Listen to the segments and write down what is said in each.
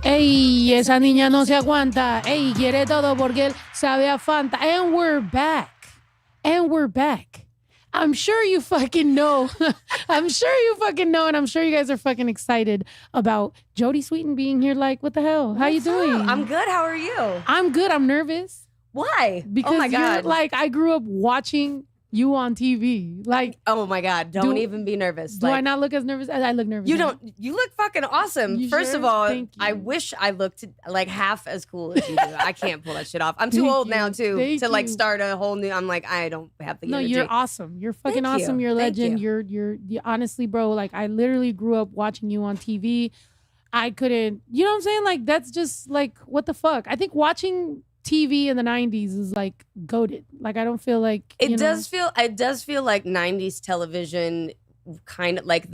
Ey, esa niña no se aguanta. Ey, quiere todo porque él sabe a Fanta. And we're back. And we're back. I'm sure you fucking know. I'm sure you fucking know, and I'm sure you guys are fucking excited about Jodie Sweetin being here. Like, what the hell? How you doing? I'm good. How are you? I'm good. I'm nervous. Why? Because oh my God. you're like, I grew up watching you on TV. Like, oh my God. Don't even be nervous. Do I not look as nervous? I look nervous. You don't. You look fucking awesome. You First sure? of all, Thank you. I wish I looked like half as cool as you do. I can't pull that shit off. I'm too old now too to like start a whole new. I'm like, I don't have the energy. No, you're awesome. You're fucking awesome. You're a legend. You're honestly, bro. Like, I literally grew up watching you on TV. I couldn't. You know what I'm saying? Like, that's just like, what the fuck? I think watching TV in the 90s is like goated. Like, I don't feel like it does feel like 90s television kind of like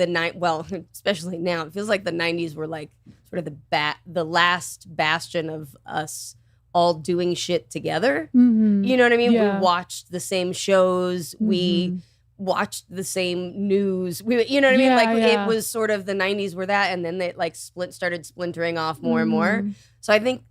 especially now it feels like the 90s were like sort of the last bastion of us all doing shit together. Mm-hmm. You know what I mean? Yeah. We watched the same shows. Mm-hmm. We watched the same news. You know what I mean? Like it was sort of the 90s were that, and then they like started splintering off more and more. So I think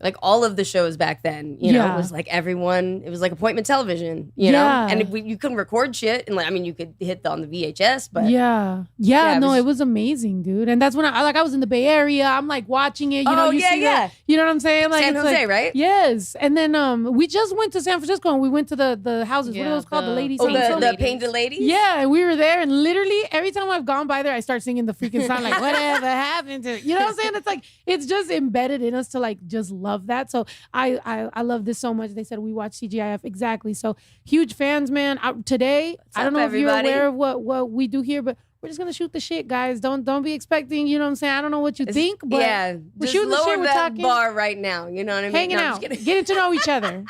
like all of the shows back then, you know, it was like everyone, it was like appointment television, you know? And you couldn't record shit. And like, I mean, you could hit on the VHS, but. It was amazing, dude. And that's when I was in the Bay Area. I'm like watching it, you know, you know what I'm saying? Like San Jose, like, right? Yes. And then we just went to San Francisco and we went to the houses. What are those called? The ladies. The painted ladies? Yeah. And we were there and literally every time I've gone by there, I start singing the freaking song like, whatever happened to it? You know what I'm saying? It's like, it's just embedded in us to like just love that. So I love this so much. They said we watch CGIF. Exactly. So huge fans, man. Today, I don't know if you're aware of what we do here, but we're just gonna shoot the shit, guys. Don't be expecting, you know what I'm saying? I don't know what you think, but we're shooting the shit. We're talking bar right now. You know what I mean? Hanging out, getting to know each other.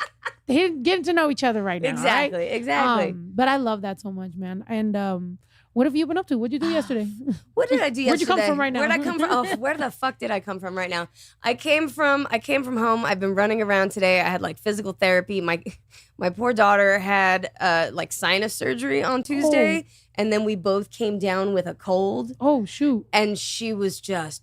Getting to know each other right now. Exactly, right? exactly. But I love that so much, man. And what have you been up to? What'd you do yesterday? What did I do yesterday? Where'd you come from right now? Where'd I come from? Oh, where the fuck did I come from right now? I came from home. I've been running around today. I had like physical therapy. My poor daughter had like sinus surgery on Tuesday, and then we both came down with a cold. Oh shoot! And she was just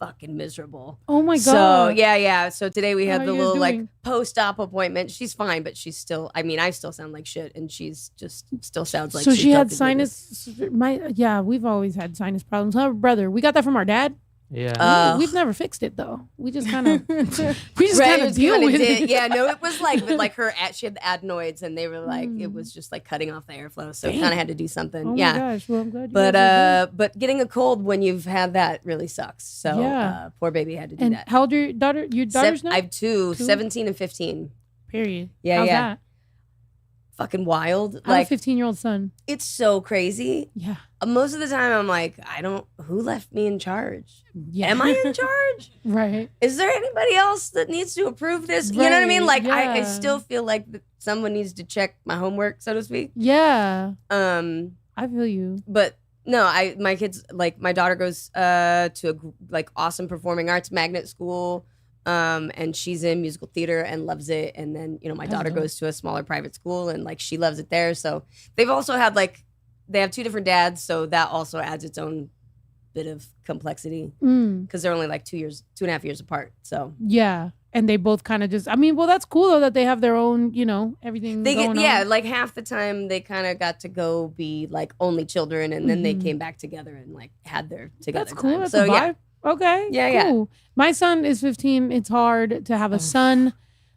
fucking miserable. Oh my God. So yeah. So today we had the little doing? like post-op appointment. She's fine, but she's still, I mean, I still sound like shit, and she's just still sounds like. So she had sinus. We've always had sinus problems. Her brother, we got that from our dad. Yeah. We've never fixed it though. We just kind of deal with it. Yeah, no, it was like, but like she had the adenoids, and they were like, it was just like cutting off the airflow, so kind of had to do something. Oh yeah. my gosh, well I'm glad you but getting a cold when you've had that really sucks. So poor baby had to do that. How old are your daughter? Your daughters now? I have two, 17 and 15. Period. Yeah, How's yeah. that? Fucking wild. I have a 15-year-old son. It's so crazy. Yeah. Most of the time I'm like, who left me in charge? Yeah. Am I in charge? Right. Is there anybody else that needs to approve this? You know what I mean? Like, I still feel like someone needs to check my homework, so to speak. Yeah. I feel you. But no, my kids, like my daughter goes to a like awesome performing arts magnet school. And she's in musical theater and loves it. And then, you know, my daughter goes to a smaller private school and like she loves it there. So they've also had they have two different dads. So that also adds its own bit of complexity because they're only like 2.5 years apart. So yeah. And they both kind of just, I mean, well, that's cool though that they have their own, you know, everything going on. Like half the time they kind of got to go be like only children and then they came back together and like had their together That's cool. time. That's So a vibe. yeah. Okay. Yeah, cool. My son is 15. It's hard to have a son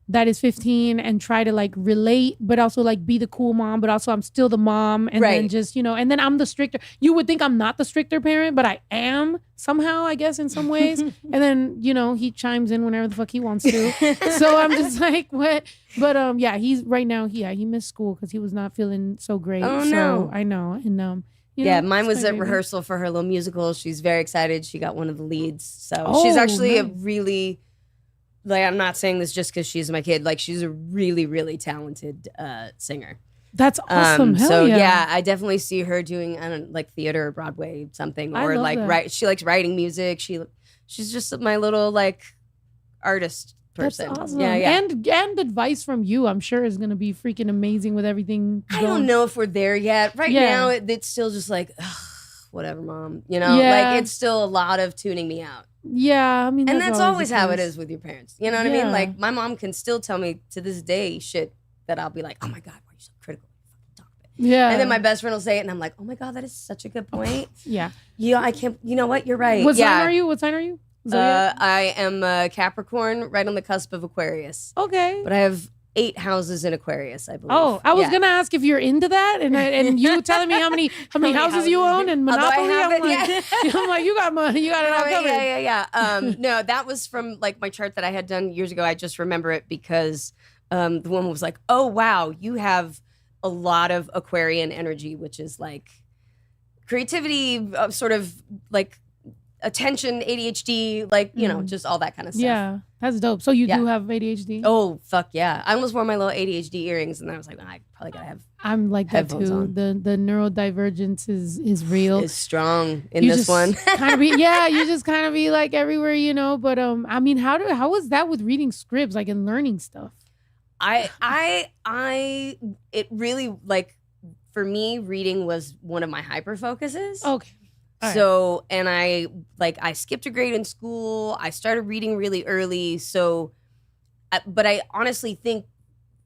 that is 15 and try to like relate, but also like be the cool mom, but also I'm still the mom. And then just, you know, and then I'm the stricter. You would think I'm not the stricter parent, but I am somehow, I guess, in some ways. And then, you know, he chimes in whenever the fuck he wants to. So I'm just like, what? But he's right now, he missed school because he was not feeling so great. Oh, so no. I know. And mine was at rehearsal for her little musical. She's very excited. She got one of the leads. So she's actually a really, like, I'm not saying this just because she's my kid. Like, she's a really, really talented singer. That's awesome. Hell yeah. I definitely see her doing, I don't like theater or Broadway something. I Or love like, that. she likes writing music. She's just my little like artist person. That's awesome. Yeah. And advice from you, I'm sure, is going to be freaking amazing with everything. I don't know if we're there yet. Right now, it's still just like, ugh, whatever, mom. You know, like it's still a lot of tuning me out. Yeah, I mean, and that's always the how it case. is with your parents. You know what I mean? Like my mom can still tell me to this day shit that I'll be like, oh my God, why are you so critical? Yeah. And then my best friend will say it, and I'm like, oh my God, that is such a good point. Yeah. Yeah, I can't. You know what? You're right. What sign are you? What sign are you? I am a Capricorn, right on the cusp of Aquarius. Okay. But I have 8 houses in Aquarius, I believe. Oh, I was gonna ask if you're into that, and you telling me how many houses you own and Monopoly. I'm like, you got money, you got it all covered. Yeah. No, that was from like my chart that I had done years ago. I just remember it because the woman was like, "Oh wow, you have a lot of Aquarian energy, which is like creativity, sort of like attention, ADHD, like, you know, just all that kind of stuff." Yeah, that's dope. So you do have ADHD? Oh, fuck yeah. I almost wore my little ADHD earrings, and I was like, I probably gotta have I'm like that too. on. The neurodivergence is real. It's strong in this one. Kind of be, you just kind of be like everywhere, you know. But I mean, how was that with reading scripts, like, and learning stuff? It really, like, for me, reading was one of my hyper focuses. Okay. So, and I skipped a grade in school. I started reading really early. So, but I honestly think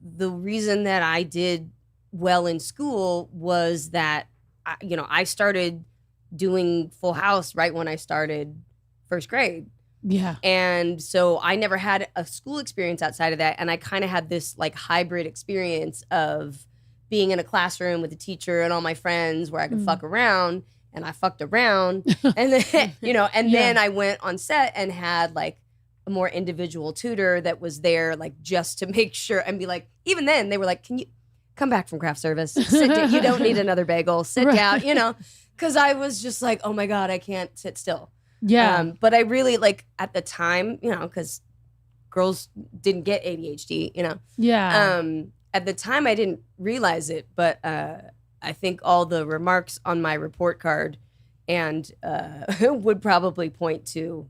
the reason that I did well in school was that, I started doing Full House right when I started first grade. Yeah. And so I never had a school experience outside of that. And I kind of had this like hybrid experience of being in a classroom with a teacher and all my friends where I could fuck around. And I fucked around, and then, then I went on set and had like a more individual tutor that was there, like, just to make sure, and be like, even then they were like, can you come back from craft service? Sit down. You don't need another bagel. Sit down, because I was just like, oh my God, I can't sit still. Yeah. But I really, like, at the time, because girls didn't get ADHD, Yeah. At the time I didn't realize it, but I think all the remarks on my report card and would probably point to,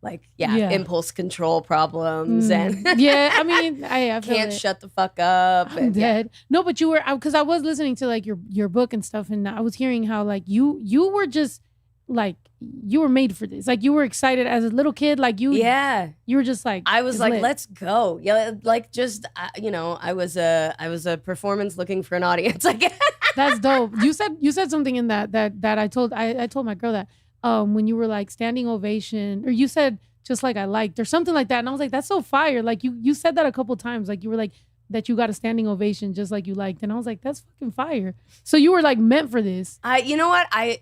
like, impulse control problems and I mean, I can't shut the fuck up. I'm dead. No, but you were, because I was listening to like your book and stuff, and I was hearing how like you were just like, you were made for this. Like, you were excited as a little kid. Like you were just like, I was like, let's go. Yeah, like, just I was a performance looking for an audience, I guess. That's dope. You said something in that I told my girl that when you were like standing ovation, or you said just like I liked or something like that, and I was like, that's so fire. Like you said that a couple times, like you were like that you got a standing ovation just like you liked, and I was like, that's fucking fire. So you were like meant for this. You know what? I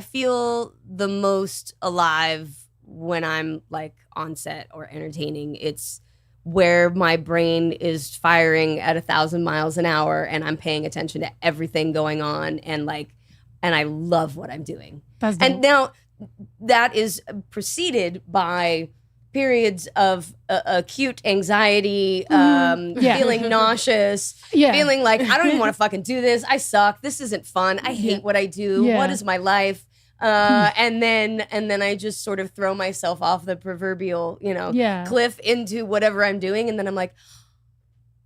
feel the most alive when I'm like on set or entertaining. It's where my brain is firing at 1,000 miles an hour and I'm paying attention to everything going on, and I love what I'm doing. That's dope. And now that is preceded by periods of acute anxiety, feeling nauseous, feeling like I don't even want to fucking do this. I suck. This isn't fun. I hate what I do. What is my life? And then I just sort of throw myself off the proverbial, cliff into whatever I'm doing. And then I'm like,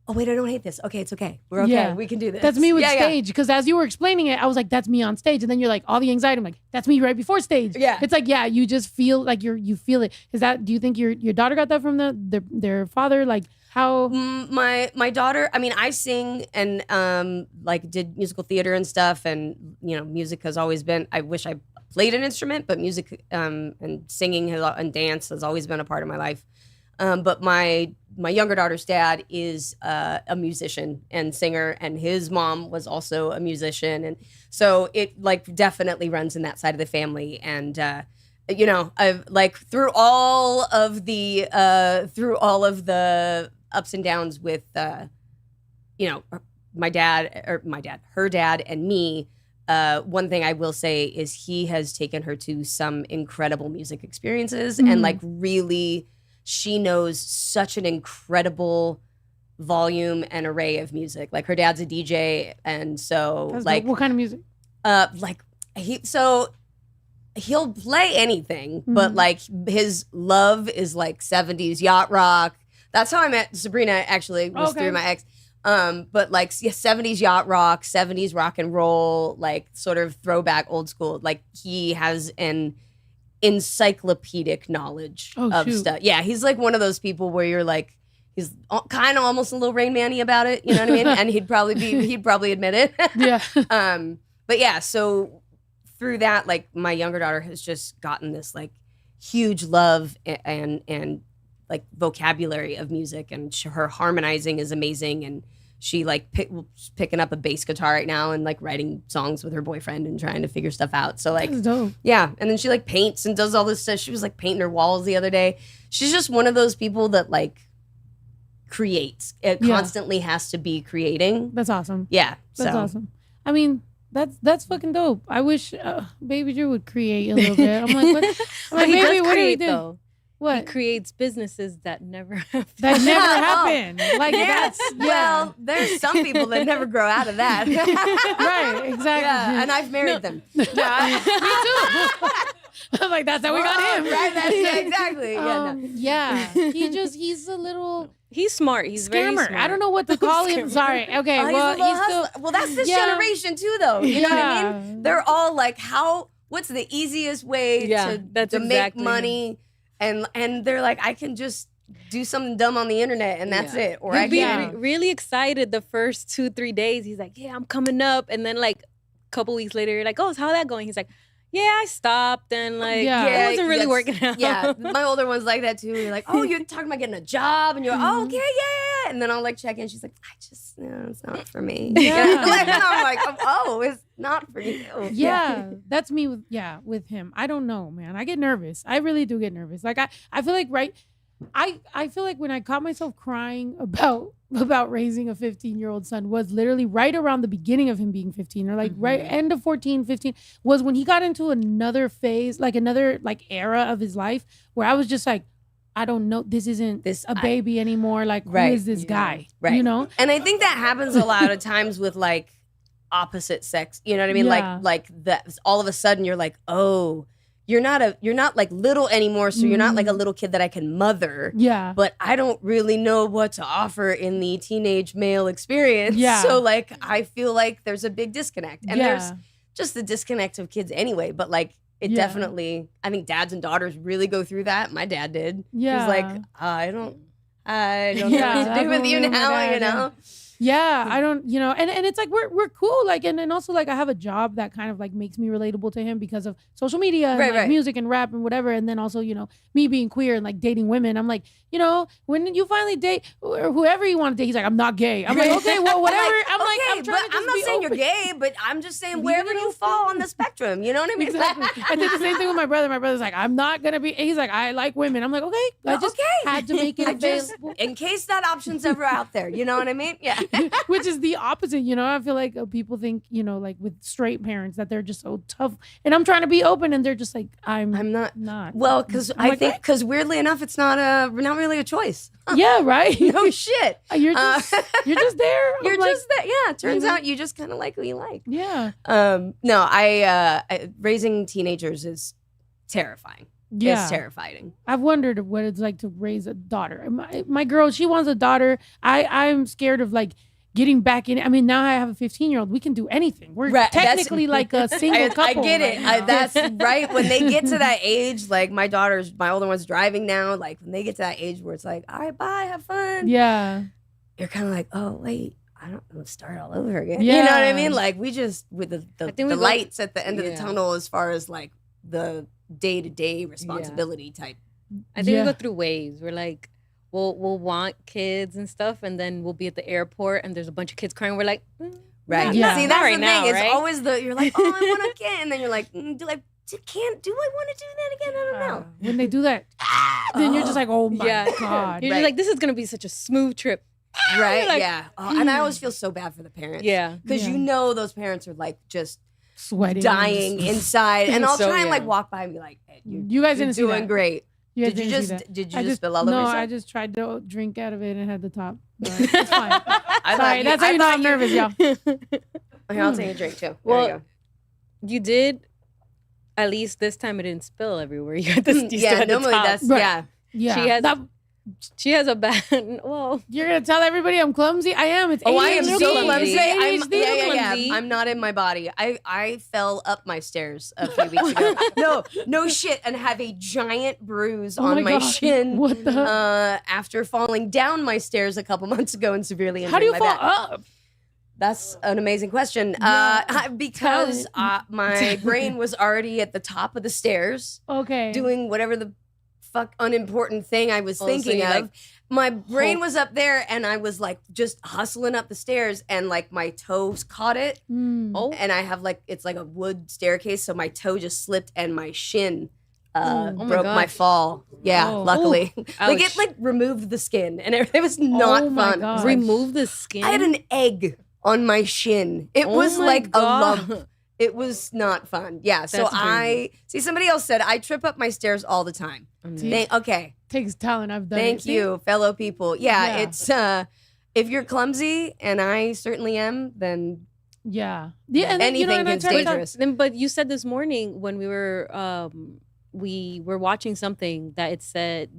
oh wait, I don't hate this. Okay, it's okay. We're okay. Yeah. We can do this. That's me with stage. Because as you were explaining it, I was like, that's me on stage. And then you're like, all the anxiety. I'm like, that's me right before stage. Yeah. It's like, you just feel like you feel it. Do you think your daughter got that from their father? Like, how? My daughter, I mean, I sing and like did musical theater and stuff, and music has always been, I wish I played an instrument, but music and singing and dance has always been a part of my life. But my younger daughter's dad is a musician and singer, and his mom was also a musician, and so it like definitely runs in that side of the family. And I've like through all of the ups and downs with her dad and me. One thing I will say is he has taken her to some incredible music experiences, and like really. She knows such an incredible volume and array of music. Like, her dad's a DJ, and so that's like dope. What kind of music? He'll play anything, but like his love is like 70s yacht rock. That's how I met Sabrina, actually, was through my ex. But like 70s yacht rock, 70s rock and roll, like sort of throwback old school. Like, he has an encyclopedic knowledge of stuff. Yeah, he's like one of those people where you're like, he's kind of almost a little Rain Man-y about it, you know what I mean? And he'd probably admit it. Yeah. But yeah, so through that, like my younger daughter has just gotten this like huge love and like vocabulary of music, and her harmonizing is amazing, and she like picking up a bass guitar right now and like writing songs with her boyfriend and trying to figure stuff out. So like, that's dope. Yeah. And then she like paints and does all this stuff. She was like painting her walls the other day. She's just one of those people that like creates. It constantly has to be creating. That's awesome. Yeah. That's awesome. I mean, that's fucking dope. I wish Baby Drew would create a little bit. I'm like, what? I'm like, baby, what do you do? What? He creates businesses that never happen. That never happen. Like that's well, there's some people that never grow out of that. Right, exactly. Yeah, and I've married them. Me too. I'm like, that's how we got him. Right, that's exactly. Yeah. He's a little He's smart. He's scammer. very smart. I don't know what to call him. Sorry. Okay. He's still, well, that's this generation too, though. You know what I mean? They're all like, what's the easiest way to make money? And they're like, I can just do something dumb on the internet and that's it. Or He'd be really excited the first 2-3 days. He's like, yeah, I'm coming up. And then like a couple weeks later, you're like, oh, how's that going? He's like, yeah, I stopped and like it wasn't really working out. Yeah, my older one's like that too. You're like, oh, you're talking about getting a job, and you're like, oh, okay, yeah. And then I'll like check in. She's like, it's not for me. Yeah. And I'm like, oh, it's not for you. Yeah, that's me with him. I don't know, man. I get nervous. I really do get nervous. Like I feel like I feel like when I caught myself crying about raising a 15-year-old son was literally right around the beginning of him being 15, or like right end of 14, 15 was when he got into another phase, like another like era of his life where I was just like, I don't know, this isn't a baby anymore. Like, who is this guy? Right. You know? And I think that happens a lot of times with like opposite sex. You know what I mean? Yeah. Like that all of a sudden you're like, oh, you're not like little anymore, so you're not like a little kid that I can mother. Yeah. But I don't really know what to offer in the teenage male experience. Yeah. So like I feel like there's a big disconnect. And there's just the disconnect of kids anyway. But like it definitely, I think dads and daughters really go through that. My dad did. Yeah. He's like, I don't know what to do with you now, you know? Yeah, I don't, and it's like we're cool, like, and also like I have a job that kind of like makes me relatable to him because of social media and like music and rap and whatever, and then also me being queer and like dating women. I'm like, when you finally date or whoever you want to date, he's like, I'm not gay. I'm like, okay, well, whatever. I'm not saying you're gay, but I'm just saying wherever you fall on the spectrum, you know what I mean? Exactly. I did the same thing with my brother. My brother's like, I'm not gonna be. He's like, I like women. I'm like, okay, I just had to make it available in case that option's ever out there. You know what I mean? Yeah. Which is the opposite, I feel like people think, like with straight parents that they're just so tough, and I'm trying to be open, and they're just like, I'm not. Well, because because weirdly enough, it's not really a choice. Yeah, right. No shit. You're just there. You're just there. Yeah. Turns out you just kind of like who you like. Yeah. No, I raising teenagers is terrifying. Yeah. It's terrifying. I've wondered what it's like to raise a daughter. My girl, she wants a daughter. I'm scared of like getting back in. I mean, now I have a 15-year-old. We can do anything. We're technically like a single couple. I get it. That's right. When they get to that age, like my older one's driving now. Like when they get to that age where it's like, all right, bye, have fun. Yeah. You're kind of like, oh, wait. I don't know, start all over again. Yeah. You know what I mean? Like we just, with the lights at the end of the tunnel as far as like the day-to-day responsibility type. I think we go through waves. We're like, we'll want kids and stuff, and then we'll be at the airport and there's a bunch of kids crying. We're like, right. Yeah. See, that's right the now, thing. right? It's always you're like, oh, I want a kid. And then you're like, do I want to do that again? I don't know. When they do that, then you're just like, oh my God. You're just like, this is going to be such a smooth trip. Right, like, and I always feel so bad for the parents. Yeah. Because those parents are like just sweating, dying inside. And I'll try and like walk by and be like, hey, you guys didn't doing see that. Great. Did you just spill all over yourself? No, I just tried to drink out of it and had the top. It's fine. Sorry, that's how you know I'm nervous, y'all. Here, I'll take a drink too. Well, you did. At least this time it didn't spill everywhere. You got this. Normally that's yeah. She has. She has a bad. Well, you're gonna tell everybody I'm clumsy. I am. It's ADHD. I am so clumsy. ADHD. I'm not in my body. I fell up my stairs a few weeks ago. No shit, and have a giant bruise on my shin. What the? After falling down my stairs a couple months ago and severely injuring How do you my fall back. up? That's an amazing question. Because my brain was already at the top of the stairs. Okay. Doing whatever the fuck unimportant thing I was thinking of. Like, my brain was up there and I was like just hustling up the stairs and like my toes caught it. And I have like, it's like a wood staircase. So my toe just slipped and my shin broke my fall. Yeah, luckily. Like it like removed the skin and it was not fun. God. Remove the skin? I had an egg on my shin. It was like a lump. It was not fun. Yeah. So I see somebody else said I trip up my stairs all the time. Okay. Takes talent. I've done Thank you, fellow people. Yeah, it's if you're clumsy, and I certainly am, then and anything is dangerous. But you said this morning when we were watching something that it said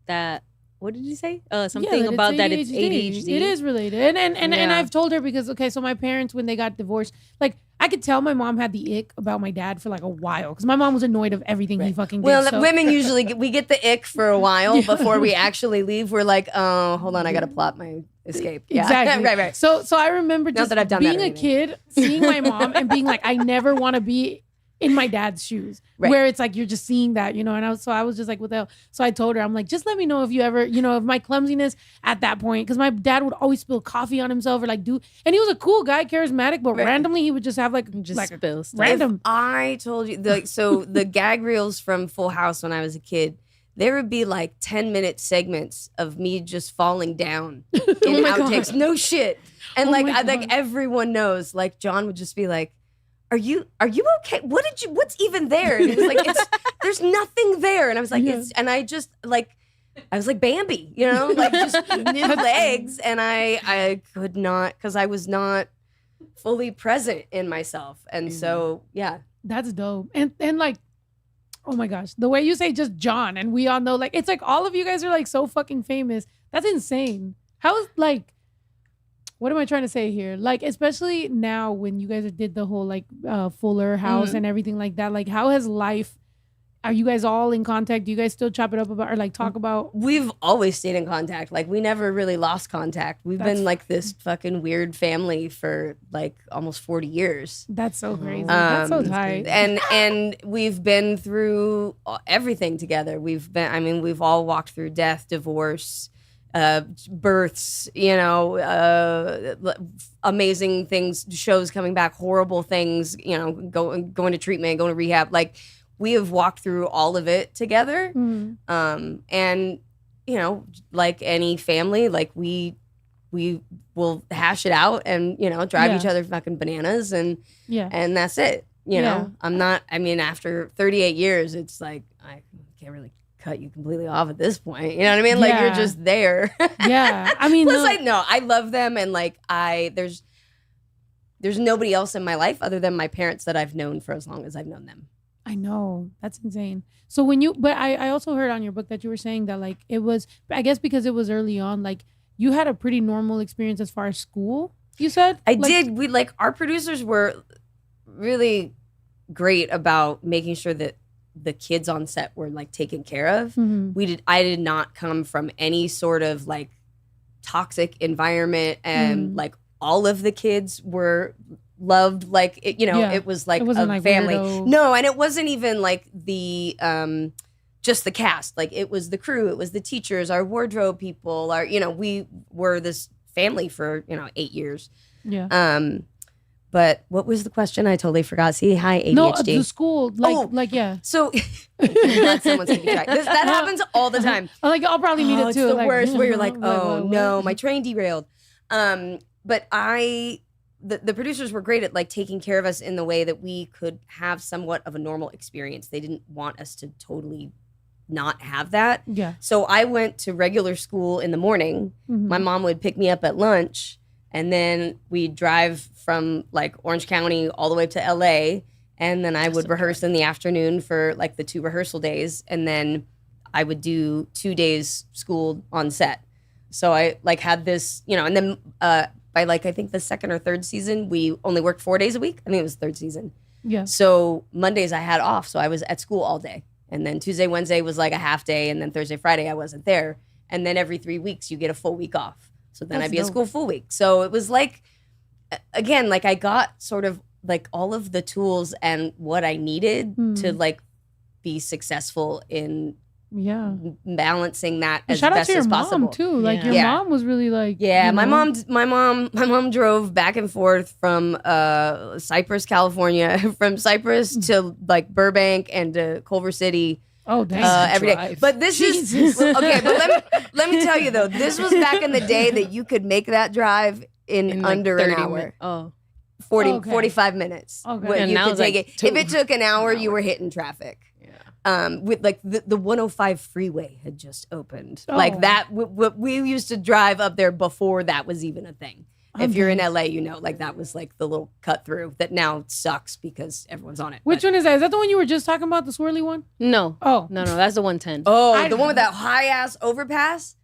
that. What did you say? Something about that it's ADHD. It is related. And I've told her because, so my parents, when they got divorced, like, I could tell my mom had the ick about my dad for like a while because my mom was annoyed of everything he fucking did. Well, women usually, we get the ick for a while before we actually leave. We're like, oh, hold on, I got to plot my escape. Yeah. Exactly. right. So I remember just that I've done being a kid, seeing my mom and being like, I never want to be in my dad's shoes, where it's like you're just seeing that, and I was just like, what the hell? So I told her, I'm like, just let me know if you ever, if my clumsiness at that point, because my dad would always spill coffee on himself or and he was a cool guy, charismatic, but randomly he would just have spill stuff. Random. If I told you, the gag reels from Full House when I was a kid, there would be like 10-minute segments of me just falling down in outtakes. God. No shit. And like everyone knows, like John would just be like, Are you okay? What's even there? And it was like, there's nothing there. And I was like, I was like Bambi, like just new legs. And I could not, because I was not fully present in myself. And so, yeah. That's dope. And like, oh my gosh, the way you say just John, and we all know, like, it's like all of you guys are like so fucking famous. That's insane. How is like, what am I trying to say here? Like, especially now when you guys did the whole like Fuller House and everything like that, like how has life, are you guys all in contact? Do you guys still chop it up about or like talk about? We've always stayed in contact. Like we never really lost contact. We've been like this fucking weird family for like almost 40 years. That's so crazy. That's so tight. And we've been through everything together. We've all walked through death, divorce, births, amazing things, shows coming back, horrible things, going to treatment, going to rehab. Like we have walked through all of it together. And like any family, like we will hash it out and, drive each other fucking bananas and that's it. After 38 years, it's like, I can't really cut you completely off at this point. You know what I mean? Like you're just there. Yeah. I mean, plus I love them. And like, there's nobody else in my life other than my parents that I've known for as long as I've known them. I know. That's insane. So but I also heard on your book that you were saying that like, it was, I guess because it was early on, like you had a pretty normal experience as far as school, you said? I did. Our producers were really great about making sure that the kids on set were like taken care of. I did not come from any sort of like toxic environment, and like all of the kids were loved. Like it was like a family. Weirdo. No, and it wasn't even like the just the cast. Like it was the crew, it was the teachers, our wardrobe people, we were this family for 8 years. Yeah. But what was the question? I totally forgot. See, hi, ADHD. No, the school, yeah. So, glad someone's keeping track. That happens all the time. I'll probably need it too. It's the worst where you're like, oh no, my train derailed. But the producers were great at like taking care of us in the way that we could have somewhat of a normal experience. They didn't want us to totally not have that. Yeah. So I went to regular school in the morning. My mom would pick me up at lunch. And then we'd drive from like Orange County all the way to LA. And then I would rehearse in the afternoon for like the 2 rehearsal days. And then I would do 2 days school on set. So I like had this, and then by like I think the second or third season, we only worked 4 days a week. I think it was third season. Yeah. So Mondays I had off, so I was at school all day. And then Tuesday, Wednesday was like a half day, and then Thursday, Friday I wasn't there. And then every 3 weeks you get a full week off. So then I'd be at school full week. So it was like, again, like I got sort of like all of the tools and what I needed to like be successful in balancing that as shout best out to as your possible. mom too. Like your mom was really like my mom drove back and forth from Cypress, California, from Cypress to like Burbank and to Culver City. Oh, dang. Every day. But this is okay. But let me tell you though, this was back in the day that you could make that drive in like under an hour. 45 minutes. Okay. And you could take it. If it took an hour, you were hitting traffic. With like the 105 freeway had just opened. Like that, we used to drive up there before that was even a thing. If you're in LA, like that was like the little cut through that now sucks because everyone's on it. Which one is that? Is that the one you were just talking about, the swirly one? No. Oh. No, that's the 110. Oh, the one with that high ass overpass?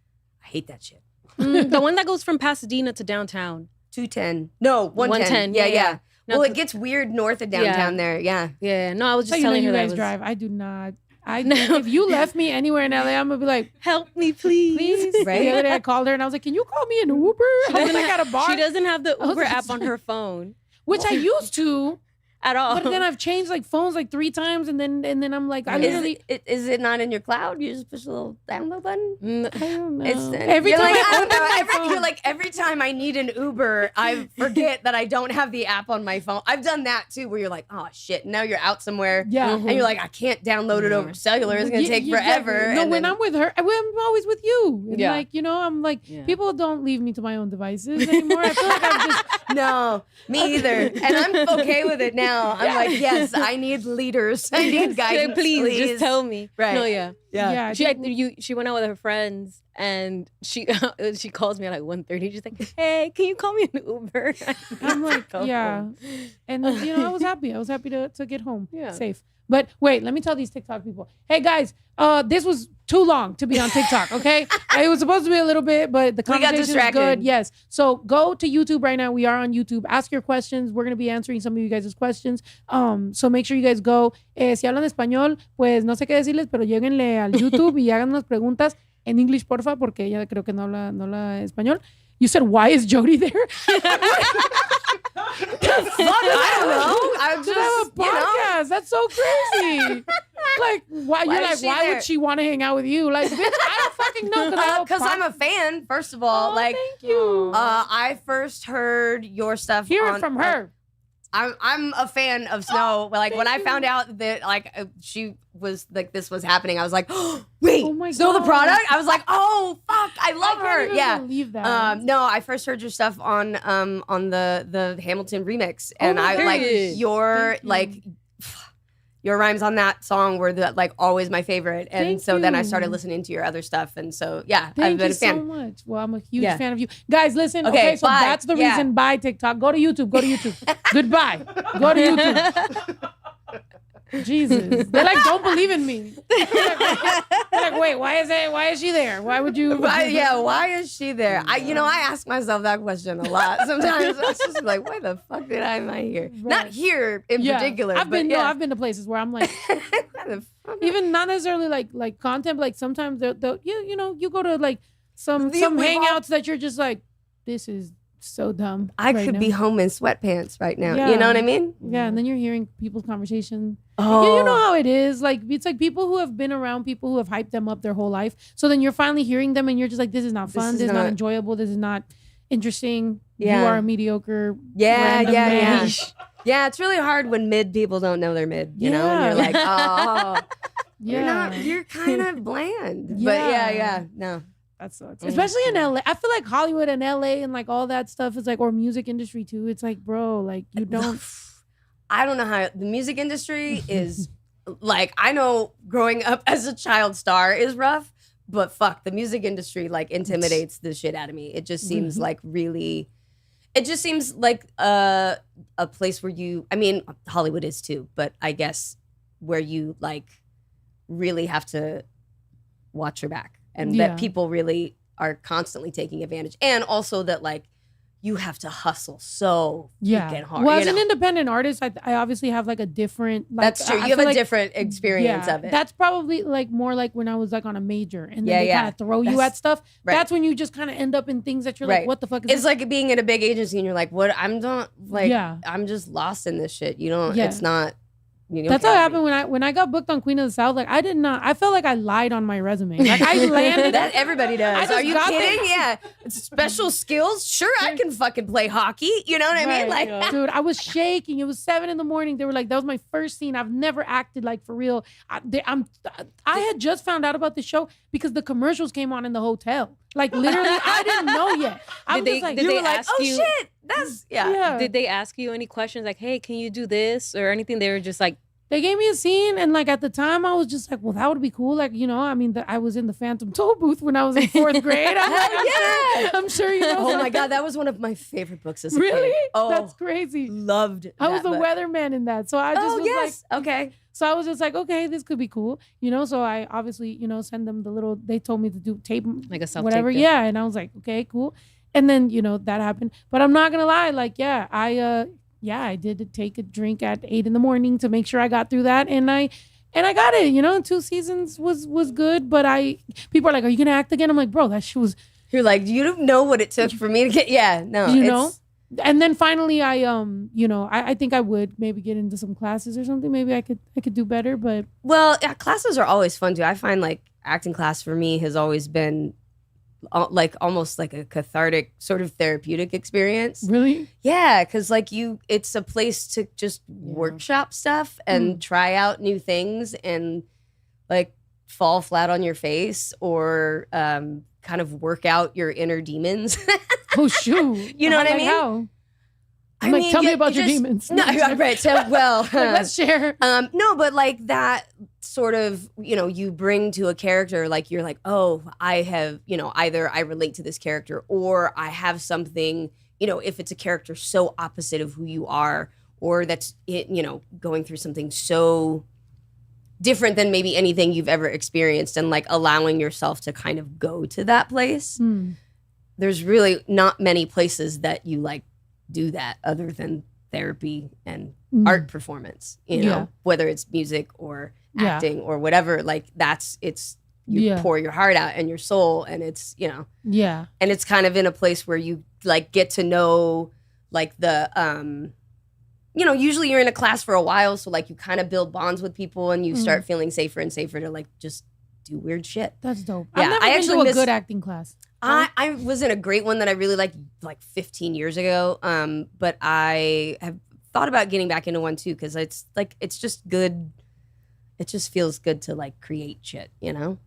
I hate that shit. The one that goes from Pasadena to downtown. 210. No, 110. Yeah. No, well, it gets weird north of downtown there. Yeah. Yeah. No, I was just so telling you her guys that drive. I do not. If you left me anywhere in LA, I'm gonna be like, help me, please. Right? The other day I called her and I was like, can you call me an Uber? I was like at a bar. She doesn't have the Uber app on her phone, which I used to. At all. But then I've changed like phones like 3 times and then I'm like, I literally. Is it not in your cloud? You just push the little download button? I don't know. Every time every time I need an Uber, I forget that I don't have the app on my phone. I've done that too, where you're like, oh shit, now you're out somewhere. Yeah. And you're like, I can't download it over cellular. It's gonna take forever. Exactly. No, when I'm with her, I'm always with you. And like, I'm like, people don't leave me to my own devices anymore. I feel like I'm just no, me either. And I'm okay with it now. I'm like, yes, I need leaders. I need guidance. Please, just tell me. Right. No, yeah. She She went out with her friends and she calls me at like 1:30. She's like, hey, can you call me an Uber? I'm like, yeah. And I was happy. I was happy to get home safe. But wait, let me tell these TikTok people. Hey guys, this was too long to be on TikTok, okay? It was supposed to be a little bit, but the conversation was good. Yes. So go to YouTube right now. We are on YouTube. Ask your questions. We're going to be answering some of you guys' questions. So make sure you guys go. Si hablan español, pues no sé qué decirles, pero lléguenle al YouTube y hagan unas preguntas en English, porfa, porque ella creo que no habla español. You said, why is Jodie there? I don't know. I just have a podcast. That's so crazy. Like, why you're like, why would she want to hang out with you? Like, bitch, I don't fucking know. Because I'm a fan, first of all. Like, thank you. I first heard your stuff. Hear it from her. I'm a fan of Snow. Like when I found out that like she was like this was happening, I was like, oh, wait, Snow the product. I was like, oh fuck, I love her. Yeah. Believe that. No, I first heard your stuff on the Hamilton remix, and I like your rhymes on that song were like always my favorite, and then I started listening to your other stuff, and so I've been a fan. Thank you so much. Well, I'm a huge fan of you guys. Listen, okay, so bye. that's the reason. Bye TikTok. Go to YouTube. Goodbye. Go to YouTube. Jesus, they're like, don't believe in me. They're like, wait, why is she there? Why would you? Why is she there? I ask myself that question a lot. Sometimes I just like, why the fuck am I here? Right. Not here in particular. I've been to places where I'm like, even not necessarily like content. Like sometimes you go to like some hangouts that you're just like, this is so dumb. I could be home in sweatpants right now. You know what I mean? Yeah, and then you're hearing people's conversation. Oh. You know how it is. Like it's like people who have been around people who have hyped them up their whole life. So then you're finally hearing them and you're just like, this is not fun. This is not enjoyable. This is not interesting. Yeah. You are a mediocre. Yeah. Yeah, it's really hard when mid people don't know they're mid, you know? And you're like, oh, you're kind of bland. But no. That sucks. Especially in LA. I feel like Hollywood and LA and like all that stuff is like, or music industry too. It's like, bro, like you don't. I don't know how the music industry is like, I know growing up as a child star is rough, but fuck, the music industry like intimidates the shit out of me. It just seems like really, it just seems like a place where Hollywood is too, but I guess where you like really have to watch your back, and that people really are constantly taking advantage, and also that like you have to hustle so freaking hard. Well, as an independent artist, I obviously have like a different. Like, that's true. You have a different experience of it. That's probably like more like when I was like on a major, and then they kind of throw you at stuff. Right. That's when you just kind of end up in things that you're like, what the fuck is it's this? Like being at a big agency, and you're like, what? I'm not like, I'm just lost in this shit. You don't. It's not. That's how it happened when I got booked on Queen of the South. Like I felt like I lied on my resume. Like I landed. That everybody does. Are you kidding? Yeah. Special skills? Sure, I can fucking play hockey. You know what I mean? Like, dude, I was shaking. It was 7 a.m. They were like, that was my first scene. I've never acted like for real. I had just found out about the show because the commercials came on in the hotel. Like literally, I didn't know yet. Did they ask you? Oh shit, that's Did they ask you any questions like, "Hey, can you do this?" or anything? They were just like, they gave me a scene, and like at the time, I was just like, "Well, that would be cool." Like I mean, I was in the Phantom Toll booth when I was in 4th grade. I'm sure you know. Oh my god, that was one of my favorite books as a kid. Really? Oh, that's crazy. Loved. I was the weatherman in that, so I just was like, okay. So I was just like, okay, this could be cool, So I obviously, send them the little. They told me to do tape, like a self-tape, whatever. Yeah, and I was like, okay, cool. And then that happened. But I'm not gonna lie, like, I did take a drink at 8 a.m. to make sure I got through that, and I got it. 2 seasons was good, but people are like, are you gonna act again? I'm like, bro, that shit was. You're like, you don't know what it took for me to get. Yeah, no, And then finally, I think I would maybe get into some classes or something. Maybe I could do better. But classes are always fun too. I find like acting class for me has always been like almost like a cathartic sort of therapeutic experience. Really? Yeah, because like it's a place to just workshop stuff and try out new things and like fall flat on your face or kind of work out your inner demons. Oh shoot! You know what I mean? How? I'm like, tell me about your demons. No, right. So, well, let's share. No, but like that sort of, you bring to a character, like you're like, oh, I have, either I relate to this character or I have something, if it's a character so opposite of who you are, or that's it, going through something so different than maybe anything you've ever experienced, and like allowing yourself to kind of go to that place. There's really not many places that you like do that other than therapy and art performance, whether it's music or acting or whatever, like you pour your heart out and your soul, and it's, and it's kind of in a place where you like get to know like the, usually you're in a class for a while. So like you kind of build bonds with people and you start feeling safer and safer to like just do weird shit. That's dope. Yeah, I've never been to a good acting class. I was in a great one that I really liked like 15 years ago. But I have thought about getting back into one too, because it's just good. It just feels good to like create shit,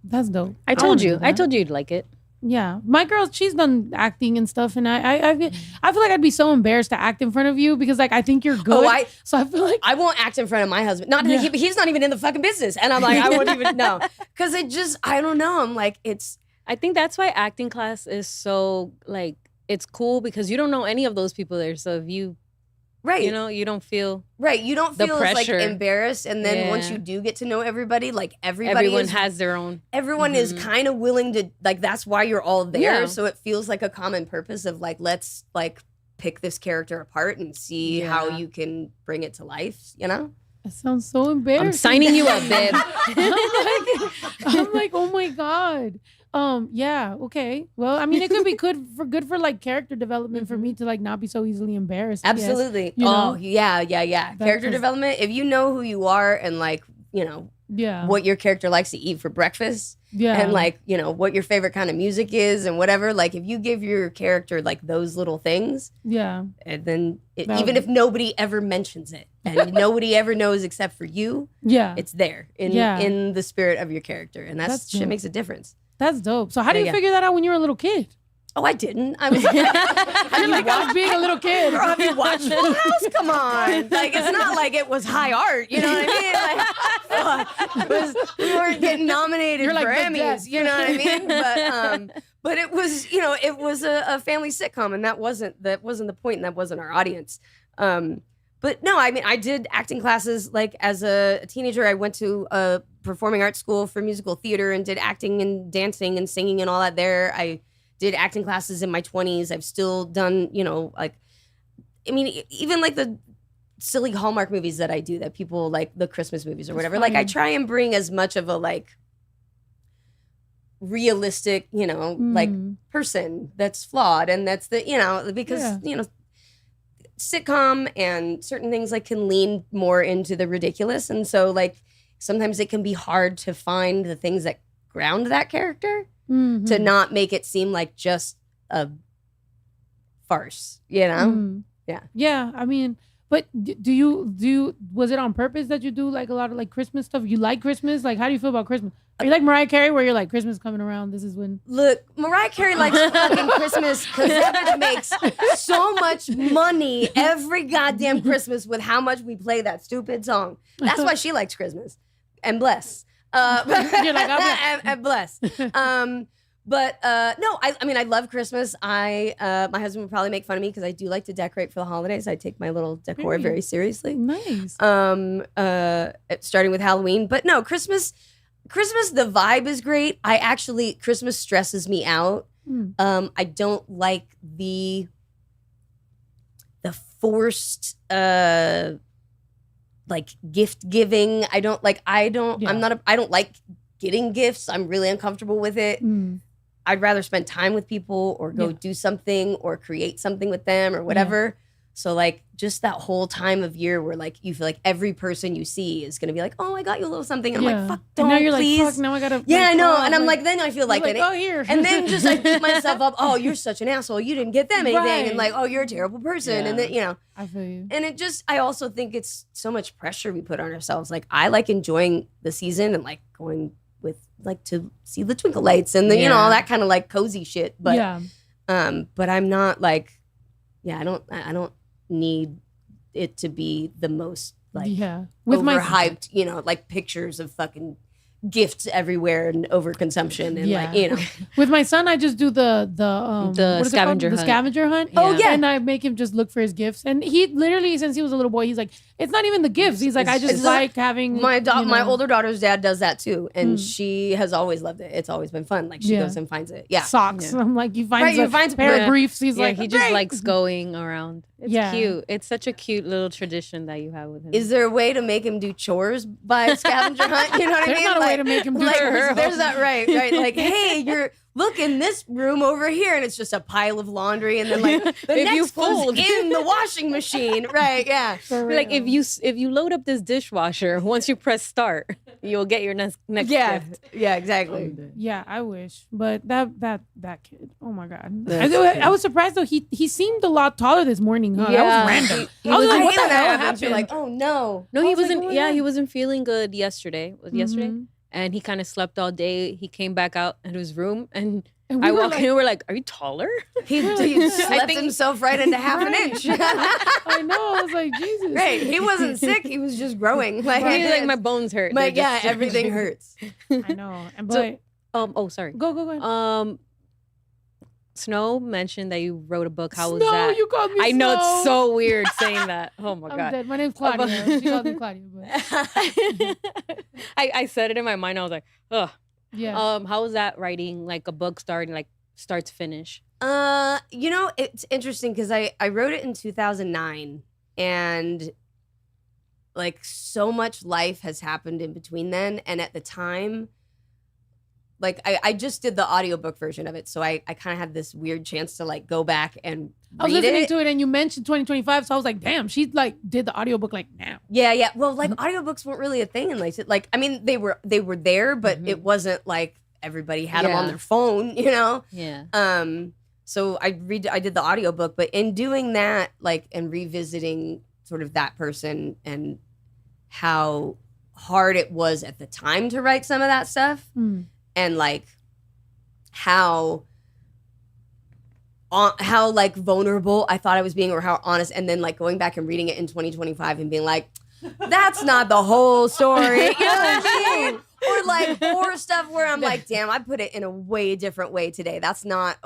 That's dope. I told you you'd like it. Yeah, my girl, she's done acting and stuff, and I feel like I'd be so embarrassed to act in front of you because like I think you're good. So I feel like I won't act in front of my husband. Not he's not even in the fucking business, and I'm like I won't even know because I don't know. I'm like I think that's why acting class is so like it's cool because you don't know any of those people there. So if you you don't feel like embarrassed, and then once you do get to know everybody, like everyone has their own. Everyone is kind of willing to like. That's why you're all there. So it feels like a common purpose of like let's like pick this character apart and see how you can bring it to life. That sounds so embarrassing. I'm signing you up, babe. I'm like, oh my god. Yeah, okay. Well, I mean, it could be good for like character development for me to like not be so easily embarrassed. Absolutely. Yeah. Character development. If you know who you are and like, what your character likes to eat for breakfast, and like, what your favorite kind of music is and whatever, like if you give your character like those little things, and then even if nobody ever mentions it and nobody ever knows except for you, it's there in the spirit of your character, and that's shit makes a difference. That's dope. So how do you figure that out when you were a little kid? Oh, I didn't. I was I was being a little kid. Have you watched Full House? Come on. Like, it's not like it was high art. You know what I mean? Like, we weren't getting nominated for Emmys. You know what I mean? But it was, it was a family sitcom, and that wasn't the point, and that wasn't our audience. But But no, I mean, I did acting classes like as a teenager. I went to a performing arts school for musical theater and did acting and dancing and singing and all that there. I did acting classes in my 20s. I've still done, like, I mean, even like the silly Hallmark movies that I do that people like, the Christmas movies or whatever. Like I try and bring as much of a like realistic, like person that's flawed, and that's the, because, sitcom and certain things like can lean more into the ridiculous. And so like sometimes it can be hard to find the things that ground that character to not make it seem like just a farce, Yeah. Yeah. I mean, but do you was it on purpose that you do like a lot of like Christmas stuff? You like Christmas? Like, how do you feel about Christmas? Are you like Mariah Carey where you're like, Christmas coming around, this is when? Look, Mariah Carey likes fucking Christmas because that bitch makes so much money every goddamn Christmas with how much we play that stupid song. That's why she likes Christmas. And bless. You're like, and bless. But no, I mean, I love Christmas. My husband would probably make fun of me because I do like to decorate for the holidays. I take my little decor very seriously. Nice. Starting with Halloween. But no, Christmas, the vibe is great. Christmas stresses me out. I don't like the forced like gift giving. I don't like getting gifts. I'm really uncomfortable with it. I'd rather spend time with people or go do something or create something with them or whatever. So like just that whole time of year where like you feel like every person you see is gonna be like, oh, I got you a little something. And I'm like, fuck, don't, and now you're please. Like, fuck, now I gotta. Yeah, I know. And I'm like, then I feel like oh, here. And then just like beat myself up. Oh, you're such an asshole. You didn't get them anything. And like, oh, you're a terrible person. And then, I feel you. And I also think it's so much pressure we put on ourselves. Like I like enjoying the season and like going with like to see the twinkle lights and the, all that kind of like cozy shit. But, but I'm not like, I don't need it to be the most like with overhyped, like pictures of fucking gifts everywhere and overconsumption and like, With my son, I just do the scavenger hunt. The scavenger hunt. Yeah. Oh yeah. And I make him just look for his gifts. And he literally, since he was a little boy, he's like, it's not even the gifts. He's like, I just like having my older daughter's dad does that too. And she has always loved it. It's always been fun. Like she goes and finds it. Yeah. Socks. Yeah. I'm like, you find a pair of briefs. He's like, he just likes going around. It's cute. It's such a cute little tradition that you have with him. Is there a way to make him do chores by scavenger hunt? You know what I mean? There's not a way to make him do chores. There's that right. Like, hey, you're look in this room over here, and it's just a pile of laundry, and then like the next fold in the washing machine, right? Yeah. Like if you load up this dishwasher, once you press start, you'll get your next gift. Yeah, exactly. Yeah, I wish, but that kid, oh my god, I was surprised though. He seemed a lot taller this morning. Huh? That was random. I was like, what the hell happened? You're like, oh no. No, he wasn't. He wasn't feeling good yesterday. Was it yesterday? And he kind of slept all day. He came back out into his room, and I walked in and we're like, are you taller? He slept himself right into half an inch. I know. I was like, Jesus. Right. He wasn't sick. He was just growing. Like, he's like, my bones hurt. Like, everything hurts. I know. But sorry. Go ahead. Snow mentioned that you wrote a book. How was that? No, you called me I know Snow. It's so weird saying that. Oh my I'm god. Dead. My name's Claudia. She called me Claudia. But. I said it in my mind. I was like, ugh. Yeah. How was that writing like a book start to finish? It's interesting because I wrote it in 2009 and like so much life has happened in between then. And at the time, like I just did the audiobook version of it. So I kind of had this weird chance to like go back and I was listening to it and you mentioned 2025. So I was like, damn, she like did the audiobook like now. Yeah. Well, like audiobooks weren't really a thing in like I mean, they were there, but it wasn't like everybody had them on their phone, Yeah. So I did the audiobook, but in doing that, like, and revisiting sort of that person and how hard it was at the time to write some of that stuff. And like how like vulnerable I thought I was being or how honest, and then like going back and reading it in 2025 and being like, that's not the whole story. You know what I mean? Or stuff where I'm like, damn, I put it in a way different way today. That's not,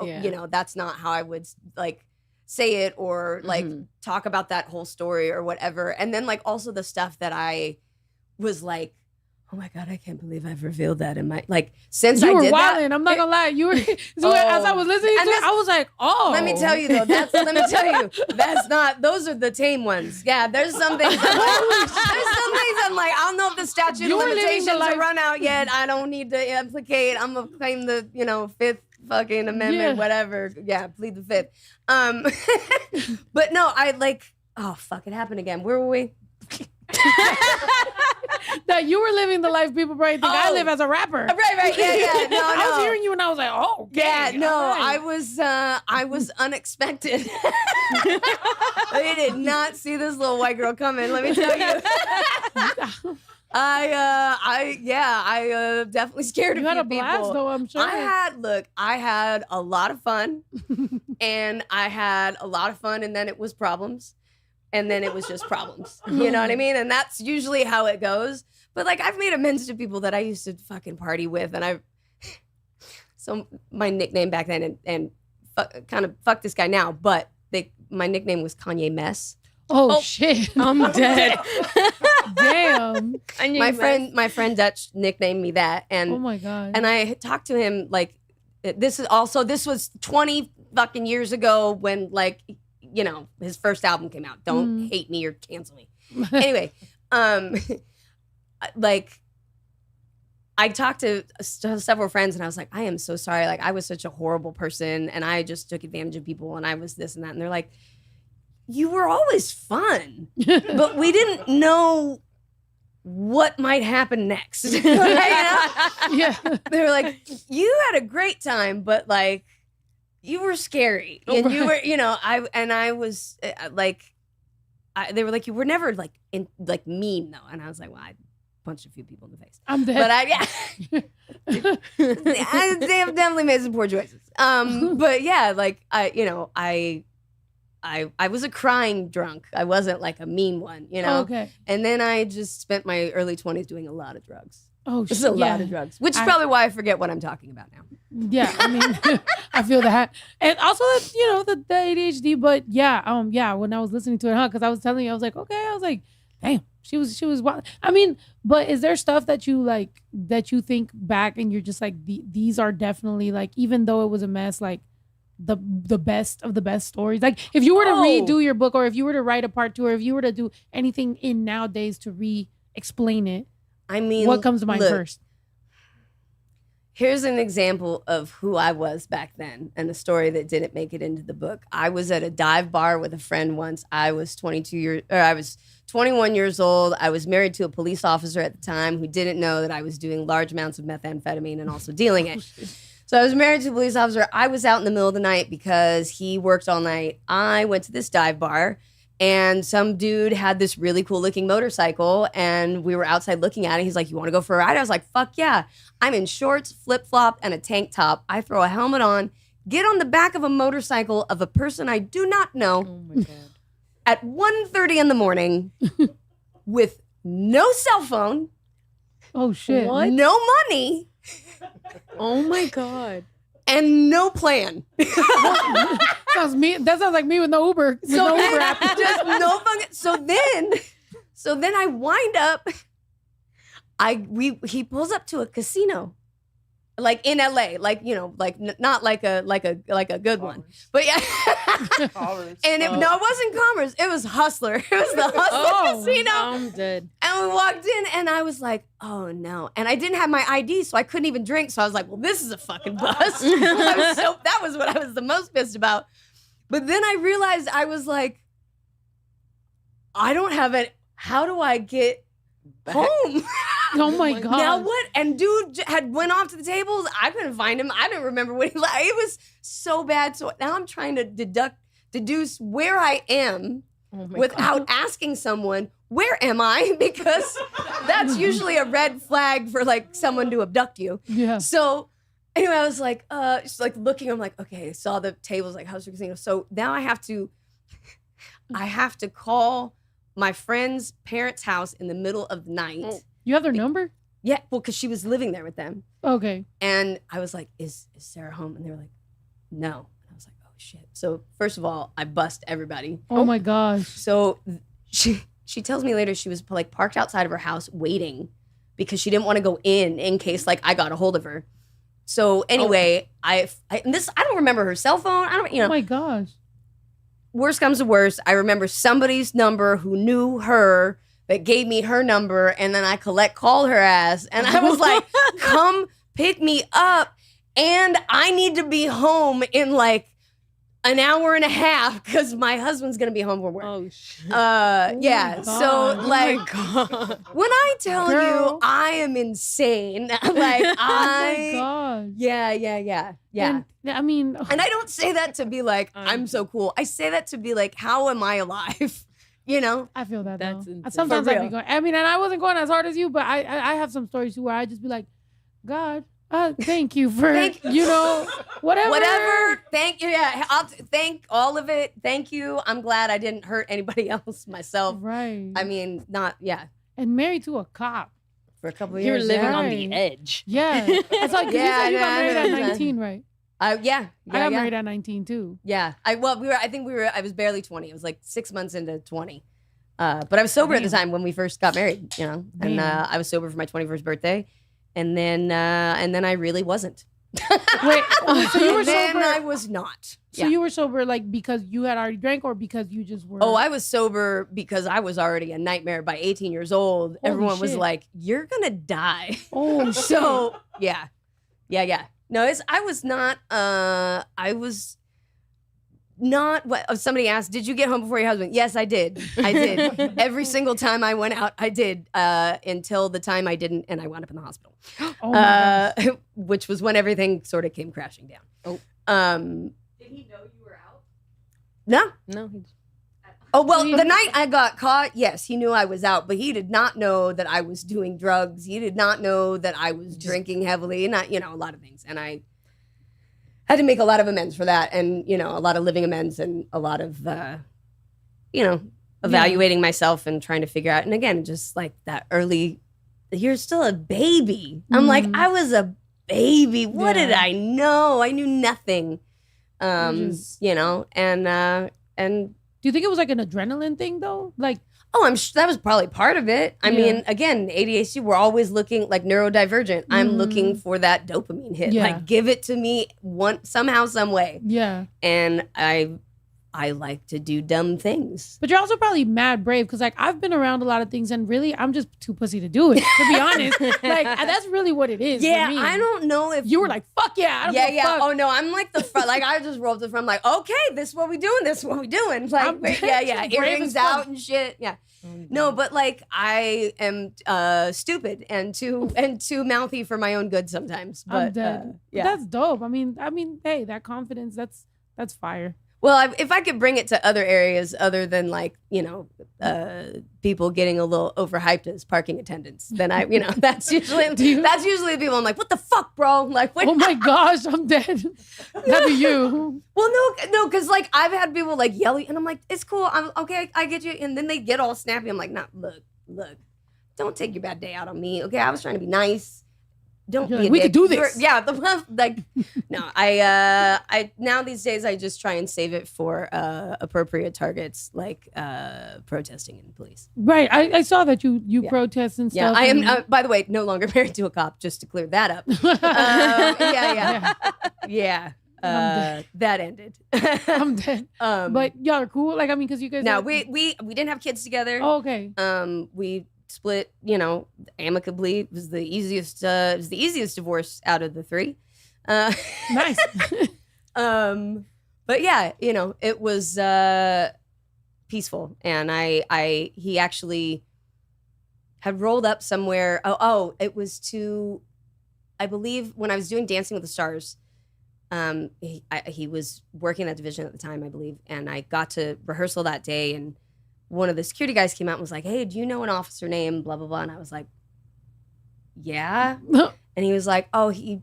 that's not how I would like say it or like talk about that whole story or whatever. And then like also the stuff that I was like, oh my God, I can't believe I've revealed that in my, like, since you I did wilding. that. I'm not gonna lie. You were, so as I was listening to it, I was like, oh. Let me tell you though, that's not, those are the tame ones. Yeah, there's some things, I'm like, I don't know if the statute of limitations are run out yet. I don't need to implicate. I'm gonna claim the, fifth fucking amendment, whatever. Yeah, plead the fifth. But no, I like, oh fuck, it happened again. Where were we? That you were living the life people probably think I live as a rapper. Right. Yeah. No. I was hearing you and I was like, oh, okay. Yeah, no, right. I was unexpected. I did not see this little white girl coming, let me tell you. I definitely scared a few people. You had a blast though, I'm sure. I had a lot of fun. And I had a lot of fun and then it was problems. And then it was just problems. You know what I mean? And that's usually how it goes. But like I've made amends to people that I used to fucking party with. And so my nickname back then and kind of fuck this guy now, but my nickname was Kanye Mess. Oh shit. I'm dead. Damn. My friend Dutch nicknamed me that. And oh my God. And I talked to him like this was 20 fucking years ago when like his first album came out. Don't hate me or cancel me. Anyway, like I talked to several friends and I was like, I am so sorry. Like I was such a horrible person and I just took advantage of people and I was this and that. And they're like, you were always fun, but we didn't know what might happen next. Yeah. They were like, you had a great time, but like, you were scary, and you were, I was like, they were like, you were never like mean though, and I was like, well, I punched a few people in the face. I'm dead. But they have definitely made some poor choices. But yeah, like I was a crying drunk. I wasn't like a mean one, Okay. And then I just spent my early 20s doing a lot of drugs. Oh, shit. A lot of drugs, which is probably why I forget what I'm talking about now. Yeah, I mean, I feel that, and also the ADHD. But yeah, when I was listening to it, because I was telling you, I was like, okay, I was like, damn, she was wild. I mean, but is there stuff that you like that you think back and you're just like, these are definitely like, even though it was a mess, like the best of the best stories. Like if you were to redo your book, or if you were to write a part 2, or if you were to do anything in nowadays to re-explain it. I mean, what comes to mind first? Here's an example of who I was back then and a story that didn't make it into the book. I was at a dive bar with a friend once. I was 21 years old. I was married to a police officer at the time who didn't know that I was doing large amounts of methamphetamine and also dealing it. So I was married to a police officer. I was out in the middle of the night because he worked all night. I went to this dive bar. And some dude had this really cool looking motorcycle and we were outside looking at it. He's like, you want to go for a ride? I was like, fuck yeah. I'm in shorts, flip flop, and a tank top. I throw a helmet on, get on the back of a motorcycle of a person I do not know. Oh my God. At 1:30 in the morning with no cell phone. Oh shit. What? No money. Oh my God. And no plan. That sounds like me with no Uber. With no Uber app. Just no fucking. So then I wind up. He pulls up to a casino, like in LA, like not like a good one, but yeah. And it wasn't Commerce. It was Hustler. It was the Hustler casino. I'm dead. And we walked in, and I was like, oh no. And I didn't have my ID, so I couldn't even drink. So I was like, well, this is a fucking bust. That was what I was the most pissed about. But then I realized I was like, I don't have it. How do I get home? Oh my God. Now what? And dude had went off to the tables. I couldn't find him. I didn't remember what he like. It was so bad. So now I'm trying to deduce where I am without asking someone, where am I? Because that's usually a red flag for like someone to abduct you. Yeah. So anyway, I was like, just like looking, I'm like, okay, saw the tables like House Casino. So now I have to call my friend's parents' house in the middle of the night. Oh. You have their number? Yeah, well, because she was living there with them. Okay. And I was like, is Sarah home? And they were like, no. And I was like, oh shit. So first of all, I bust everybody. Oh my gosh. So she tells me later she was like parked outside of her house waiting because she didn't want to go in case like I got a hold of her. So anyway, I don't remember her cell phone. I don't, you know. Oh my gosh. Worst comes to worst, I remember somebody's number who knew her that gave me her number, and then I called her ass, and I was like, come pick me up, and I need to be home in like an hour and a half because my husband's gonna be home from work. Oh shit. Yeah. So like, when I tell you I am insane, like Oh my gosh. Yeah. And, I mean, And I don't say that to be like, I'm so cool. I say that to be like, how am I alive? You know? I feel that That's though. insane. Sometimes For I be real. going. I mean, and I wasn't going as hard as you, but I have some stories too where I just be like, God, thank you for you know whatever. Thank you. Yeah, I'll thank all of it. Thank you. I'm glad I didn't hurt anybody else myself. Right. I mean, And married to a cop. for a couple of You're years. living yeah. on the edge. Yeah. It's like you said you got married at 19, right? Yeah. I got married at 19 too. Yeah. I was barely 20. It was like 6 months into 20. But I was sober at the time when we first got married, you know. And I was sober for my 21st birthday. And then I really wasn't. Wait, so you were then sober? I was not. So you were sober like because you had already drank or because you just were? Oh, I was sober because I was already a nightmare by 18 years old. Holy Everyone was shit. like, "You're gonna die." Oh, So yeah. No, I was not. I was not. What somebody asked, "Did you get home before your husband?" Yes, I did. I did. Every single time I went out, I did. Until the time I didn't, and I wound up in the hospital. Oh my gosh. Which was when everything sort of came crashing down. Did he know you were out? No. No. Oh, well, the night I got caught, yes, he knew I was out, but he did not know that I was doing drugs. He did not know that I was drinking heavily, and a lot of things. And I had to make a lot of amends for that, and, a lot of living amends and a lot of, evaluating myself and trying to figure out. And again, just like that early, you're still a baby. I'm like, I was a baby. What did I know? I knew nothing. And Do you think it was like an adrenaline thing though? Like, that was probably part of it. I mean, again, ADHD, we're always looking like neurodivergent. I'm looking for that dopamine hit. Yeah. Like, give it to me somehow, some way. yeah. And I like to do dumb things. But you're also probably mad brave because like I've been around a lot of things and really I'm just too pussy to do it. To be honest, like that's really what it is. Yeah, for me. I don't know if You were like, fuck yeah. I don't give a fuck. Oh no, I'm like the front. Like I just rolled the front. I'm like, okay, this is what we doing. This is what we doing. Like, brave earrings as fuck. out and shit. Yeah. No, but like I am stupid and too mouthy for my own good sometimes. But I'm dead. yeah. That's dope. I mean, hey, that confidence, that's fire. Well, if I could bring it to other areas other than like, people getting a little overhyped as parking attendants, then that's usually the people I'm like, what the fuck, bro? Like, what? Oh my gosh, I'm dead. That'd be you. Well, no, because like I've had people like yelling, and I'm like, it's cool, I'm okay, I get you, and then they get all snappy. I'm like, nah, look, don't take your bad day out on me, okay? I was trying to be nice. Don't be a we dick. could do this. No, I now these days I just try and save it for appropriate targets like protesting in police. Right. I saw that you protest and stuff. Yeah, I am. By the way, no longer married to a cop. Just to clear that up. Yeah. That ended. I'm dead. But y'all are cool. Like I mean, because you guys. No, we didn't have kids together. Oh, okay. We split, amicably. It was the easiest. It was the easiest divorce out of the three. Nice. But yeah, it was peaceful, and he actually had rolled up somewhere. It was I believe when I was doing Dancing with the Stars. He was working that division at the time, I believe, and I got to rehearsal that day, and one of the security guys came out and was like, "Hey, do you know an officer named blah blah blah?" And I was like, "Yeah." And he was like, "Oh, he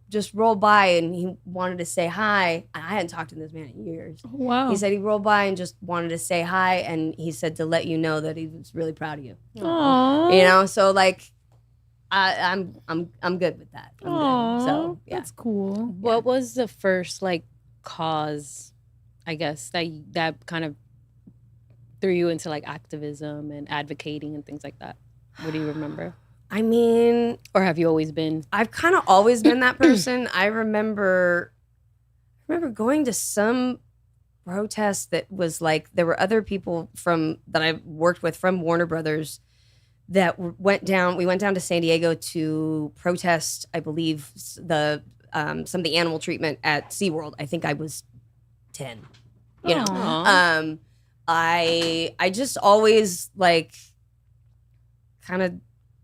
just rolled by and he wanted to say hi." And I hadn't talked to this man in years. Wow. He said he rolled by and just wanted to say hi, and he said to let you know that he was really proud of you. Aww. So like, I'm good with that. I'm good. So yeah, that's cool. What was the first like cause I guess that kind of threw you into like activism and advocating and things like that? What do you remember? I mean, or have you always been? I've kind of always been that person. I remember going to some protest that was like, there were other people that I worked with from Warner Brothers that went down. We went down to San Diego to protest, I believe, some of the animal treatment at SeaWorld. I think I was 10. You know, I just always like kind of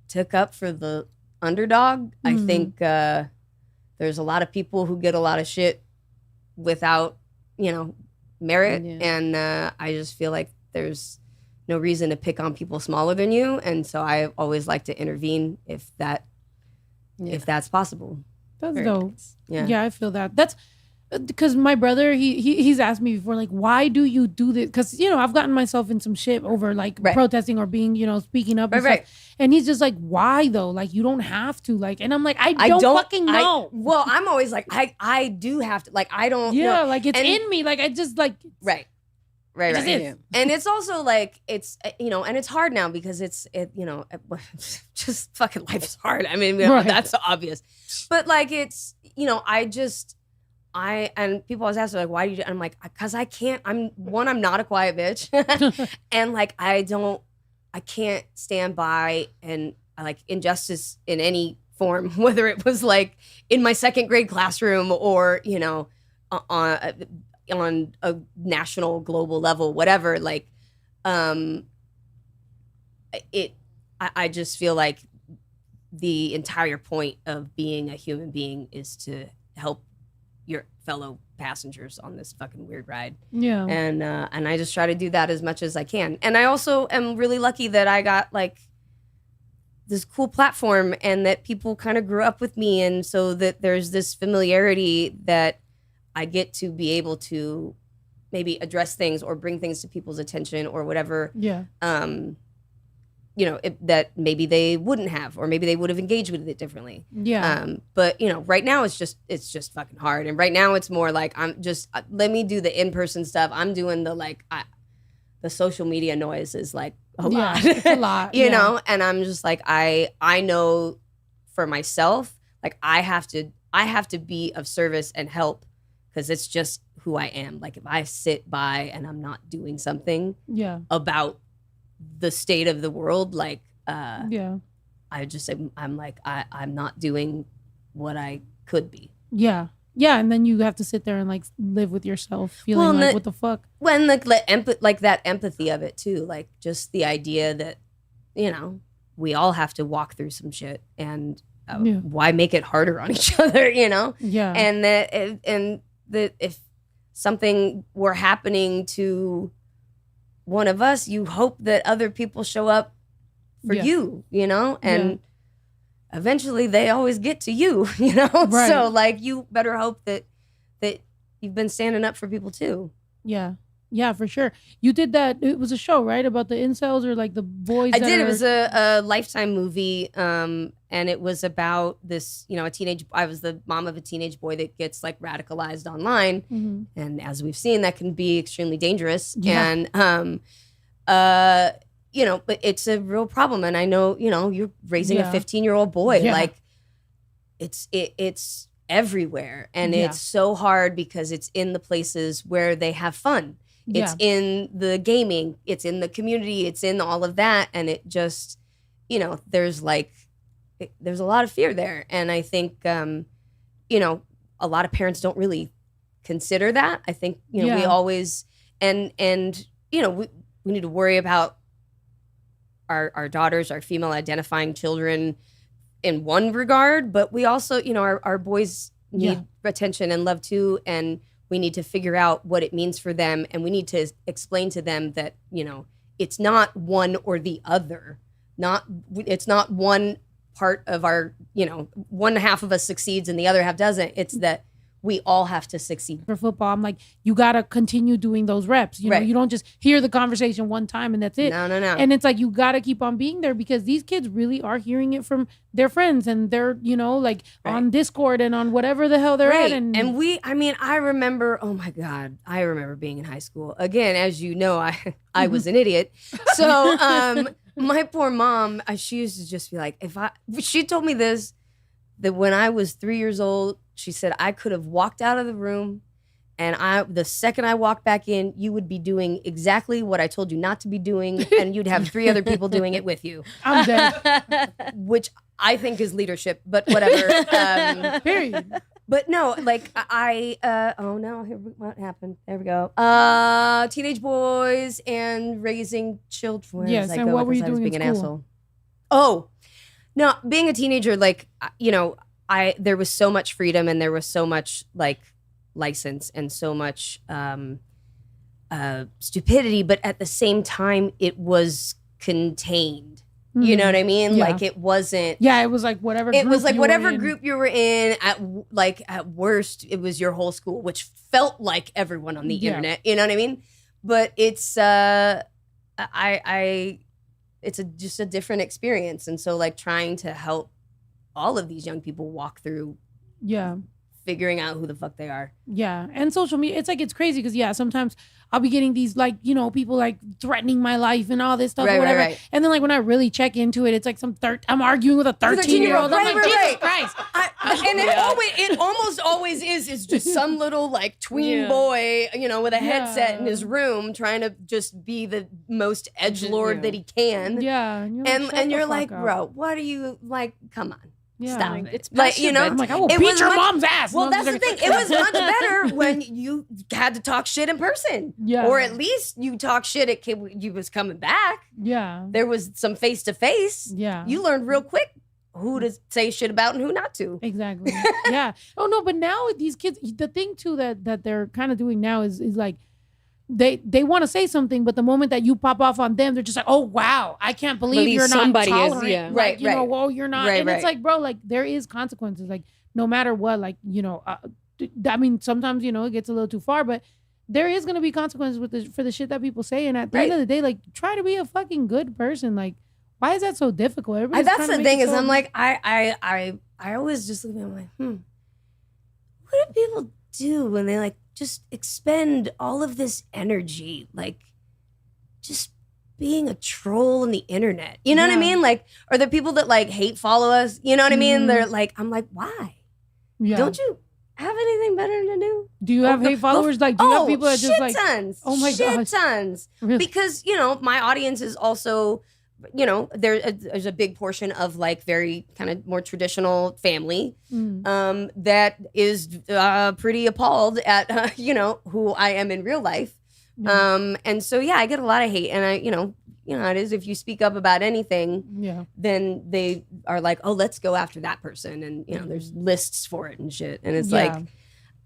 took up for the underdog. I think there's a lot of people who get a lot of shit without, merit. Yeah. And I just feel like there's no reason to pick on people smaller than you. And so I always like to intervene if that's possible. That's Very dope. nice. Yeah, I feel that. That's because my brother, he's asked me before, like, why do you do this? Because, I've gotten myself in some shit over like protesting or being, speaking up and stuff. And he's just like, why though? Like, you don't have to. Like, and I'm like, I don't fucking know. Well, I'm always like, I do have to. Like, I don't. Yeah, like it's in me. Like, I just like. Right. Yeah. And it's also like, it's, and it's hard now because just fucking life is hard. I mean, that's obvious. But like, it's, and people always ask me, like, why do you do it? I'm like, because I can't, I'm not a quiet bitch. And like, I can't stand by and like injustice in any form, whether it was like in my second grade classroom or, on a national, global level, whatever. Like, I just feel like the entire point of being a human being is to help your fellow passengers on this fucking weird ride. Yeah. And I just try to do that as much as I can. And I also am really lucky that I got like this cool platform and that people kind of grew up with me. And so that there's this familiarity that I get to be able to maybe address things or bring things to people's attention or whatever. Yeah. That maybe they wouldn't have, or maybe they would have engaged with it differently. Yeah. But right now it's just fucking hard. And right now it's more like, I'm just, let me do the in-person stuff. I'm doing the social media noise is like a lot. It's a lot. you know? And I'm just like, I know for myself, like I have to be of service and help because it's just who I am. Like if I sit by and I'm not doing something about the state of the world, like I'm not doing what I could be. Yeah and then you have to sit there and like live with yourself feeling what the fuck, when like that empathy of it too, like just the idea that we all have to walk through some shit and why make it harder on each other, and that if something were happening to one of us, you hope that other people show up for you, and eventually they always get to you, Right. So like you better hope that you've been standing up for people too. Yeah, for sure. You did that. It was a show, right? About the incels or like the boys. I did. It was a Lifetime movie. And it was about this, I was the mom of a teenage boy that gets like radicalized online. Mm-hmm. And as we've seen, that can be extremely dangerous. Yeah. And, but it's a real problem. And I know, you're raising a 15-year-old boy. Yeah. Like it's everywhere. And it's so hard because it's in the places where they have fun. It's in the gaming. It's in the community. It's in all of that. And it just, there's a lot of fear there. And I think, a lot of parents don't really consider that. I think, we always, and we need to worry about our daughters, our female identifying children in one regard, but we also, our boys need attention and love too. And we need to figure out what it means for them. And we need to explain to them that, it's not one or the other. It's not one part of our, one half of us succeeds and the other half doesn't. It's that we all have to succeed. For football, I'm like, you got to continue doing those reps. You know, you don't just hear the conversation one time and that's it. No. And it's like, you got to keep on being there because these kids really are hearing it from their friends and they're, you know, like on Discord and on whatever the hell they're at. And I remember, oh my God, I remember being in high school. Again, as you know, I was an idiot. So my poor mom, she used to just be like, she told me this, that when I was 3 years old, she said, I could have walked out of the room and the second I walked back in, you would be doing exactly what I told you not to be doing and you'd have 3 other people doing it with you. I'm dead. Which I think is leadership, but whatever. Period. But no, like oh no, what happened? There we go. Teenage boys and raising children. Yes, and what were you doing in school? Asshole. Oh, no, being a teenager, like, you know, there was so much freedom and there was so much like license and so much stupidity, but at the same time, it was contained. You know what I mean? Yeah. Like it wasn't. Yeah, it was like whatever. It was like whatever group you were in. At worst, it was your whole school, which felt like everyone on the internet. You know what I mean? But it's it's just a different experience, and so like trying to help all of these young people walk through. Figuring out who the fuck they are. Yeah. And social media, it's crazy because sometimes I'll be getting these like, you know, people like threatening my life and all this stuff or whatever. Right. And then like when I really check into it, it's like I'm arguing with a 13-year-old. I'm like, Jesus Christ. And it almost always is just some little like tween boy, you know, with a headset in his room trying to just be the most edgelord that he can. Yeah. And you're like, bro, what are you like? Come on. Yeah. Stop. Like, it's like, you know, I'm like, I will beat your mom's ass. Well, that's the thing. It was much better when you had to talk shit in person. Yeah. Or at least you talk shit you was coming back. Yeah. There was some face to face. Yeah. You learned real quick who to say shit about and who not to. Exactly. Yeah. Oh no, but now with these kids, the thing too that they're kind of doing now is like they want to say something, but the moment that you pop off on them, they're just like, oh wow, I can't believe you're not tolerant. Like, you know, oh, you're not. And it's like, bro, like there is consequences. Like no matter what, like, you know, I mean, sometimes, you know, it gets a little too far, but there is going to be consequences for the shit that people say. And at the end of the day, like try to be a fucking good person. Like, why is that so difficult? That's the thing is I'm like, I always just look at them like, what do people do when they like just expend all of this energy, like just being a troll on the internet? You know what I mean? Like, or the people that like hate follow us, you know what I mean? They're like, I'm like, why? Yeah. Don't you have anything better to do? Do you have hate followers? Like, do you have people that just like, tons. Oh my god, shit tons. Really? Because, you know, my audience is also, you know, there's a big portion of like very kind of more traditional family that is pretty appalled at you know, who I am in real life. And so I get a lot of hate, and you know it is, if you speak up about anything, then they are like, oh, let's go after that person, and you know there's lists for it and shit, and it's like,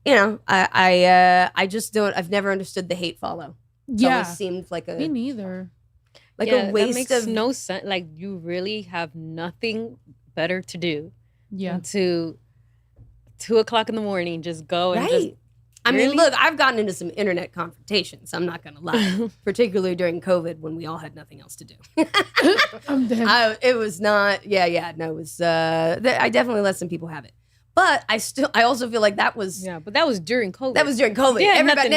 you know, I just don't. I've never understood the hate follow. It's always seemed like me neither. Like a waste that makes no sense. Like you really have nothing better to do. Yeah. To 2 o'clock in the morning, just go and just. I mean, look, I've gotten into some internet confrontations. I'm not gonna lie, particularly during COVID when we all had nothing else to do. I'm dead. It was not. No, it was. I definitely let some people have it. But I also feel like that was... Yeah, but that was during COVID. That was during COVID. Yeah, everybody,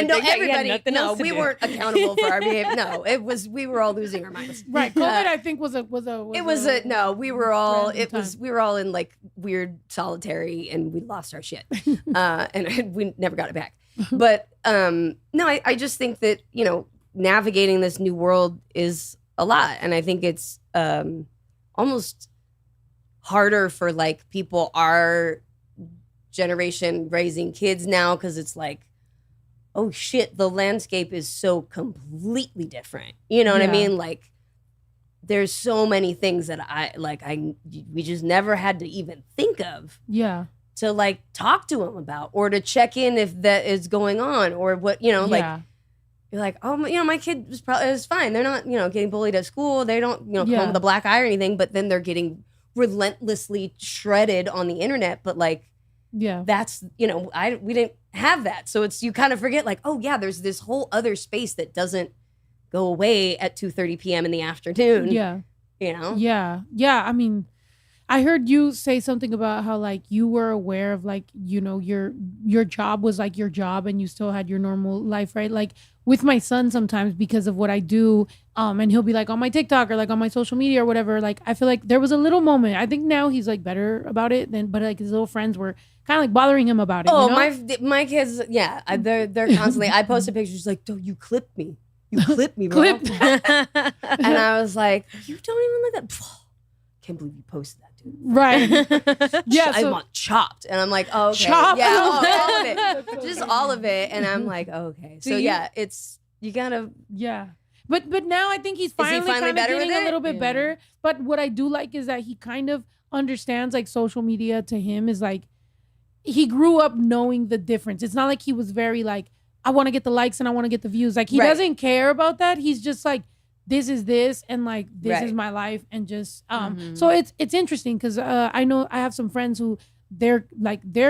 we weren't accountable for our behavior. No, it was, we were all losing our minds. Right. COVID, I think, was a we were all in like weird solitary, and we lost our shit. And we never got it back. But no, I just think that, you know, navigating this new world is a lot. And I think it's almost harder for like people our generation raising kids now, because it's like, oh shit, the landscape is so completely different. You know what I mean? Like, there's so many things that we just never had to even think of. Yeah. To like talk to them about, or to check in if that is going on, or what, you know, like you're like, oh, you know, my kid is fine. They're not, you know, getting bullied at school. They don't, you know, come home with a black eye or anything, but then they're getting relentlessly shredded on the internet. But like, that's, you know, we didn't have that. So it's, you kind of forget like, oh yeah, there's this whole other space that doesn't go away at 2:30 p.m. in the afternoon. Yeah. You know? Yeah. Yeah. I mean, I heard you say something about how like you were aware of like, you know, your job was like your job and you still had your normal life, right? Like with my son sometimes because of what I do, and he'll be like on my TikTok or like on my social media or whatever. Like I feel like there was a little moment. I think now he's like better about it but like his little friends were kind of like bothering him about it. Oh, you know? my kids, yeah, they're constantly. I posted pictures like, "Don't you clip me? You clip me, bro." And I was like, "You don't even look that." Can't believe you posted that, dude. Right. Yeah. I want chopped. And I'm like, oh, okay. Chopped? Yeah, all of it. Just all of it. And I'm like, okay. So yeah, it's, you gotta. Yeah. But now I think he's finally kind of getting a little bit better. But what I do like is that he kind of understands like social media to him is like, he grew up knowing the difference. It's not like he was very like, I want to get the likes and I want to get the views. Like he doesn't care about that. He's just like, this is this and like this is my life and just so it's interesting because I know I have some friends who their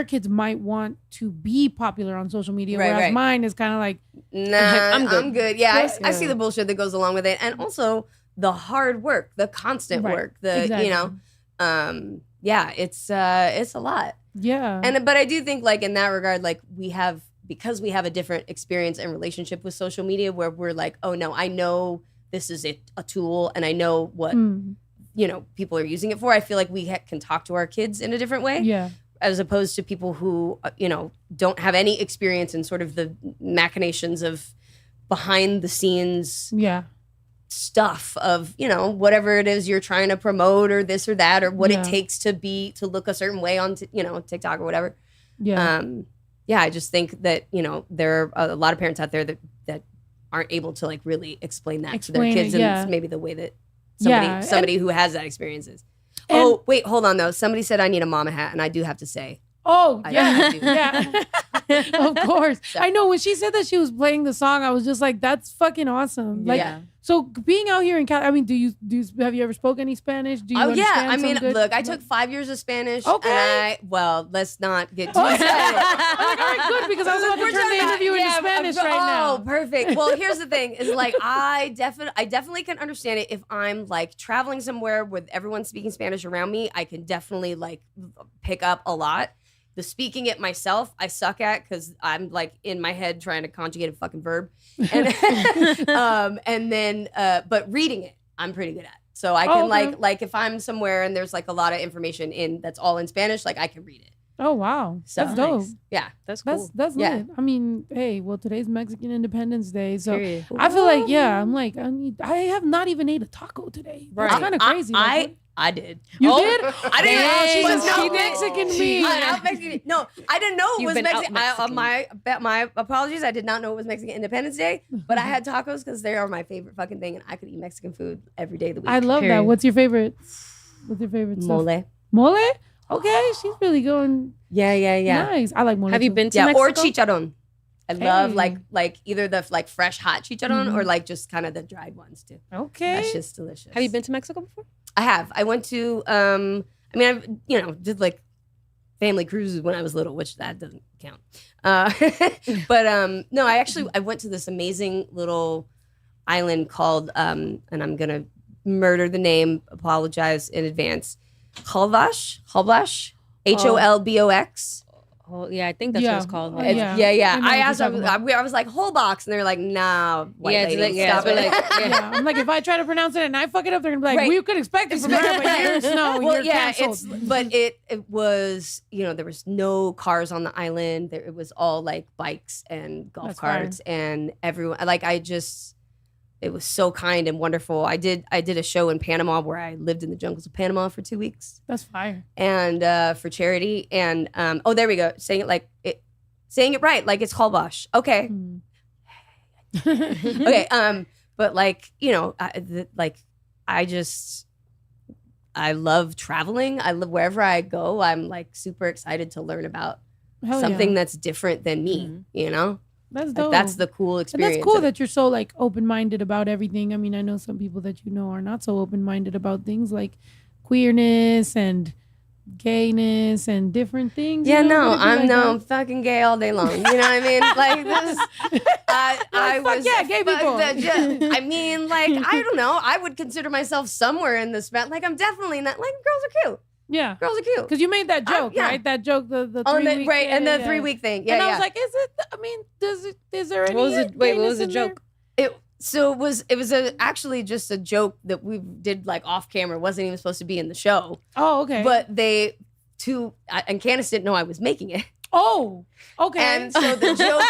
kids might want to be popular on social media, whereas mine is kind of like, nah, I'm good. Yeah, I see the bullshit that goes along with it, and also the hard work, the constant work, you know, yeah, it's a lot. Yeah, but I do think like in that regard, like because we have a different experience and relationship with social media, where we're like, oh no, I know this is a tool and I know what, you know, people are using it for. I feel like we can talk to our kids in a different way. Yeah. As opposed to people who, you know, don't have any experience in sort of the machinations of behind the scenes stuff of, you know, whatever it is you're trying to promote or this or that or what it takes to look a certain way on, you know, TikTok or whatever. Yeah. Yeah, I just think that, you know, there are a lot of parents out there that aren't able to like really explain that to their kids and maybe the way that somebody who has that experience is. Oh, wait, hold on though. Somebody said I need a mama hat and I do have to say. Oh, yeah. Of course. I know when she said that she was playing the song, I was just like, that's fucking awesome. Like, so being out here in California, I mean, have you ever spoke any Spanish? Do you understand I mean, look, I took 5 years of Spanish. Okay. Well, let's not get too excited. All right, good, because I was about to turn the interview into Spanish right now. Oh, perfect. Well, here's the thing is like, I definitely can understand it if I'm like traveling somewhere with everyone speaking Spanish around me. I can definitely like pick up a lot. The speaking it myself, I suck at because I'm like in my head trying to conjugate a fucking verb. And then, but reading it, I'm pretty good at. So I can like if I'm somewhere and there's like a lot of information that's all in Spanish, like I can read it. Oh, wow. So, that's dope. Nice. Yeah. That's cool. That's lit. I mean, hey, well, today's Mexican Independence Day. So I feel like, I'm like, I have not even ate a taco today. Right. That's kind of crazy. I did. You did? I didn't. She Mexican me. No, I didn't know it was Mexican. My apologies. I did not know it was Mexican Independence Day, but I had tacos because they are my favorite fucking thing, and I could eat Mexican food every day of the week. I love that. What's your favorite? Mole. Stuff? Mole? Okay, she's really going. Yeah. Nice. I like mole. Have you been to Mexico? Or chicharron. I love like either the like fresh hot chicharron or like just kind of the dried ones too. Okay, that's just delicious. Have you been to Mexico before? I have. I went to. I mean, I did like family cruises when I was little, which that doesn't count. But no, I went to this amazing little island called and I'm gonna murder the name. Apologize in advance. Holbox. Holbox. Oh, yeah, I think that's what it's called. Yeah. I asked, I was like, whole box. And they're like, nah, white lady, stop it. I'm like, if I try to pronounce it and I fuck it up, they're going to be like, well, you could expect it from her, but you're canceled. But it was, there was no cars on the island. It was all like bikes and golf carts and everyone. Like, it was so kind and wonderful. I did a show in Panama where I lived in the jungles of Panama for 2 weeks. That's fire. And for charity. And there we go. Saying it right, like it's Holbox. Okay. Okay. But like, I love traveling. I love wherever I go. I'm like super excited to learn about something that's different than me, That's dope. That's the cool experience. And that's cool that you're so like open-minded about everything. I mean, I know some people that are not so open-minded about things like queerness and gayness and different things. Yeah, you know? no, I'm Like I'm fucking gay all day long. You know what I mean? Like this, I was gay people. I mean, like I don't know. I would consider myself somewhere in this. Like I'm definitely not. Like girls are cute. Yeah, girls are cute. Because you made that joke, right? That joke, the 3 week, right, and the 3 week thing. Yeah, and I was like, is it? I mean, is there any? What was the joke? So it was actually just a joke that we did like off camera. It wasn't even supposed to be in the show. Oh, okay. But and Candace didn't know I was making it. Oh, okay. And so the joke,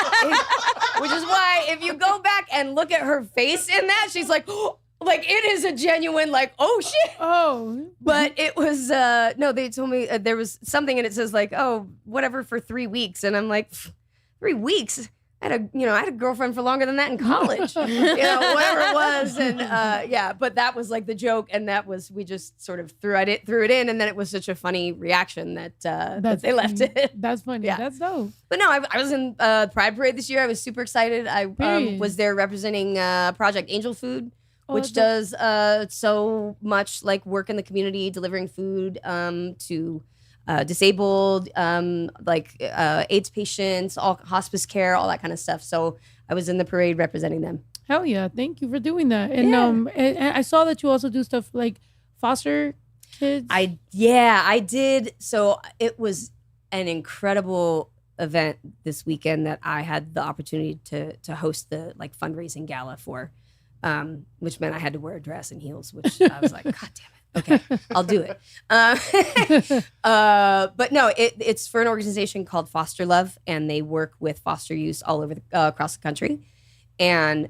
which is why if you go back and look at her face in that, she's like, oh, like it is a genuine like, oh shit. Oh. But it was no. They told me there was something and it says like, oh, whatever for 3 weeks, and I'm like, 3 weeks. I had a girlfriend for longer than that in college, whatever it was. And yeah, but that was like the joke. And that was, we just sort of threw it in. And then it was such a funny reaction that they left it. That's funny. Yeah. That's dope. But no, I was in Pride Parade this year. I was super excited. I was there representing Project Angel Food, which does so much like work in the community, delivering food to disabled, AIDS patients, all hospice care, all that kind of stuff. So I was in the parade representing them. Hell yeah. Thank you for doing that. And and I saw that you also do stuff like foster kids. I did. So it was an incredible event this weekend that I had the opportunity to host the like fundraising gala for, which meant I had to wear a dress and heels, which I was like, God damn it. Okay, I'll do it. But no, it's for an organization called Foster Love, and they work with foster youth all over across the country. And